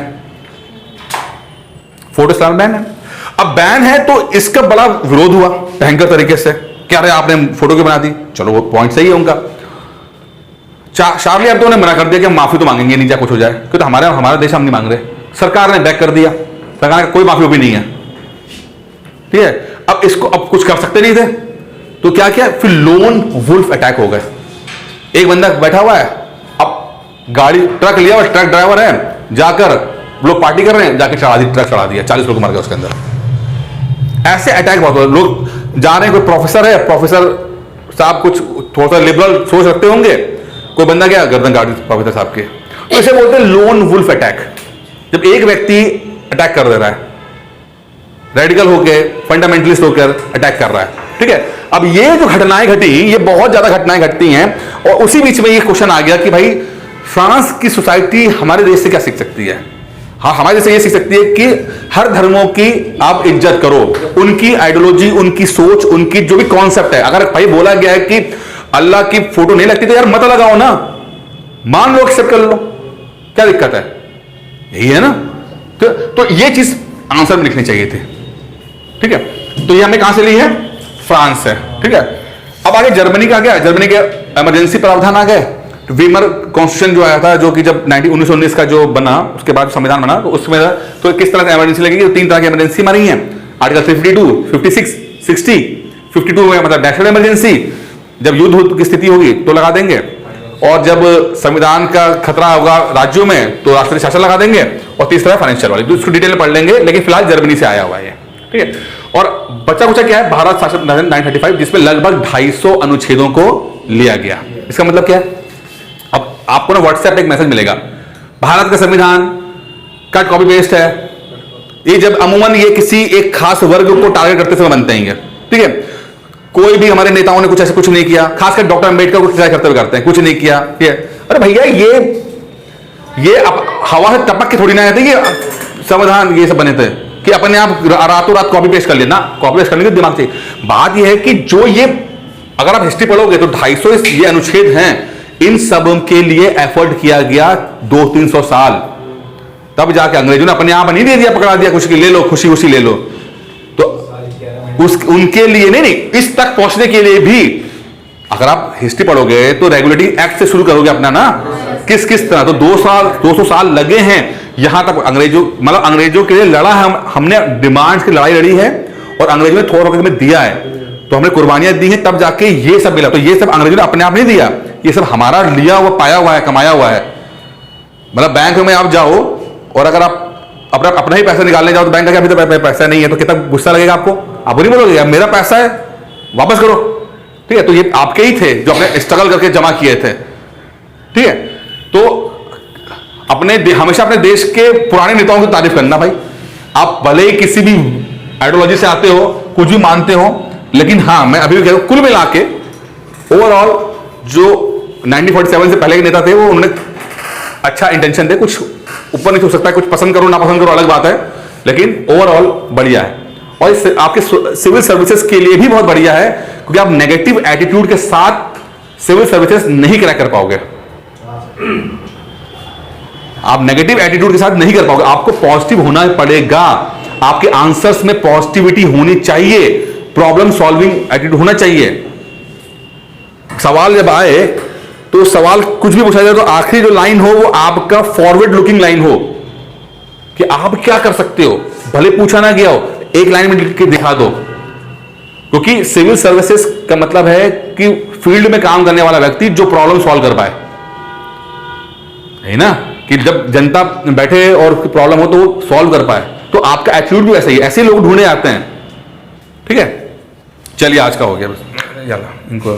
फोटो इस्लाम में बैन है। अब बैन है तो इसका बड़ा विरोध हुआ भयंकर तरीके से, क्या रहे आपने फोटो क्यों बना दी। चलो वो पॉइंट सही है उनका। शार्ली एब्दो ने मना कर दिया कि हम माफी तो मांगेंगे नहीं, चाहे कुछ हो जाए, क्योंकि हमारा देश हम नहीं मांग रहे। सरकार ने बैक कर दिया, सरकार का कोई माफी भी नहीं है, ठीक है। अब इसको अब कुछ कर सकते नहीं थे तो क्या किया, फिर लोन वुल्फ अटैक हो गए। एक बंदा बैठा हुआ है, अब गाड़ी ट्रक लिया हुआ, ट्रक ड्राइवर है, जाकर लोग पार्टी कर रहे हैं, जाकर ट्रक चढ़ा दिया, 40 लोग मर गए उसके अंदर। ऐसे अटैक बहुत हुए। लोग जा रहे हैं, कोई प्रोफेसर है, प्रोफेसर साहब कुछ थोड़ा सा लिबरल सोच रखते होंगे, कोई बंदा क्या गर्दन काट दी प्रोफेसर साहब के। तो इसे बोलते हैं लोन वुल्फ अटैक, जब एक व्यक्ति अटैक कर दे रहा है, रेडिकल होकर फंडामेंटलिस्ट होकर अटैक कर रहा है, ठीक है। अब ये जो घटनाएं घटी, ये बहुत ज्यादा घटनाएं घटती हैं, और उसी बीच में ये क्वेश्चन आ गया कि भाई फ्रांस की सोसाइटी हमारे देश से क्या सीख सकती है। हाँ, हमारे देश से ये सीख सकती है कि हर धर्मों की आप इज्जत करो, उनकी आइडियोलॉजी, उनकी सोच, उनकी जो भी कॉन्सेप्ट है। अगर भाई बोला गया है कि अल्लाह की फोटो नहीं लगती तो यार मत लगाओ ना, मान लो, एक्सेप्ट कर लो, क्या दिक्कत है, यही है ना। तो ये चीज आंसर में लिखनी चाहिए थी, ठीक है। तो ये हमने कहां से ली है, फ्रांस से, ठीक है। अब आगे जर्मनी का क्या है, जर्मनी के इमरजेंसी प्रावधान आ गए। वीमर कॉन्स्टिट्यूशन जो आया था, जो कि जब 1919 का जो बना, उसके बाद संविधान बना, तो उसमें तो किस तरह से इमरजेंसी लगेगी, तो 3 तरह की इमरजेंसी मानी है। आर्टिकल 52, 56, 60। 52 में मतलब नेशनल इमरजेंसी, जब युद्ध की स्थिति होगी तो लगा देंगे, और जब संविधान का खतरा होगा राज्यों में तो राष्ट्रीय शासन लगा देंगे, और तीसरा फाइनेंशियल वाली, उसको डिटेल में पढ़ लेंगे, लेकिन फिलहाल जर्मनी से आया हुआ है, ठीक है। और बचा कुचा क्या है, भारत शासन 935, जिसमें लगभग 250 अनुच्छेदों को लिया गया। इसका मतलब क्या है, अब आपको ना व्हाट्सएप पे एक मैसेज मिलेगा, भारत का संविधान कट कॉपी पेस्ट है। ये जब अमूमन ये किसी एक खास वर्ग को टारगेट करते समय बनते हैं, ठीक है। कोई भी हमारे नेताओं ने कुछ ऐसे कुछ नहीं किया, खासकर डॉक्टर अंबेडकर को ट्राई करते हुए करते हैं, कुछ नहीं किया, ठीक है। अरे भैया ये अब हवा से टपक के थोड़ी ना आते, ये संविधान ये सब बने थे कि अपने आप रातों रात कॉपी पेस्ट कर लेना, कॉपी पेस्ट करने के दिमाग चाहिए। बात ये है कि जो ये अगर आप हिस्ट्री पढ़ोगे तो 250 ये अनुच्छेद हैं, इन सब के लिए एफर्ट किया गया 200-300 साल, तब जाके अंग्रेजों ने अपने आप नहीं दे दिया, पकड़ा दिया, कुछ ले लो, खुशी खुशी ले लो। तो उनके लिए नहीं, इस तक पहुंचने के लिए भी अगर आप हिस्ट्री पढ़ोगे तो रेगुलेटरी एक्ट से शुरू करोगे अपना ना, किस किस तरह, तो 200 साल लगे हैं यहां तक। अंग्रेजों के लिए लड़ा है, हमने डिमांड्स की लड़ाई लड़ी है, और अंग्रेजों ने थोड़ा वक्त में दिया है, तो हमने कुर्बानियां दी हैं, तब जाके ये सब मिला। तो ये सब अंग्रेजों ने अपने आप नहीं दिया, ये सब हमारा लिया हुआ, पाया हुआ है, कमाया हुआ है। मतलब बैंक में आप जाओ और अगर आप अपना ही पैसा निकालने जाओ तो बैंक का क्या, अभी तो पैसा नहीं है, तो कितना गुस्सा लगेगा आपको। आप नहीं बोलोगे यार मेरा पैसा है वापस करो, ठीक है। तो ये आपके ही थे जो अपने स्ट्रगल करके जमा किए थे, ठीक है। तो हमेशा अपने देश के पुराने नेताओं की तारीफ करना भाई। आप भले ही किसी भी आइडियोलॉजी से आते हो, कुछ भी मानते हो, लेकिन हाँ मैं अभी भी कह रहा हूं, कुल मिला के ओवरऑल जो 1947 से पहले के नेता थे वो उन्होंने अच्छा इंटेंशन थे, कुछ ऊपर नहीं हो सकता है, कुछ पसंद करो ना पसंद करो अलग बात है, लेकिन ओवरऑल बढ़िया है। और इस आपके सिविल सर्विसेज के लिए भी बहुत बढ़िया है, क्योंकि आप नेगेटिव एटीट्यूड के साथ सिविल सर्विसेज नहीं क्रैक कर पाओगे। आप नेगेटिव एटीट्यूड के साथ नहीं कर पाओगे, आपको पॉजिटिव होना पड़ेगा, आपके आंसर्स में पॉजिटिविटी होनी चाहिए, प्रॉब्लम सॉल्विंग एटीट्यूड होना चाहिए। सवाल जब आए तो सवाल कुछ भी पूछा जाए तो आखिरी जो लाइन हो वो आपका फॉरवर्ड लुकिंग लाइन हो, कि आप क्या कर सकते हो, भले पूछा ना गया हो, एक लाइन में लिख के दिखा दो। क्योंकि सिविल सर्विसेज का मतलब है कि फील्ड में काम करने वाला व्यक्ति जो प्रॉब्लम सॉल्व कर पाए, है ना, कि जब जनता बैठे और प्रॉब्लम हो तो वो सॉल्व कर पाए। तो आपका एटीट्यूड भी ऐसा ही है, ऐसे लोग ढूंढे जाते हैं, ठीक है। चलिए आज का हो गया बस। चला इनको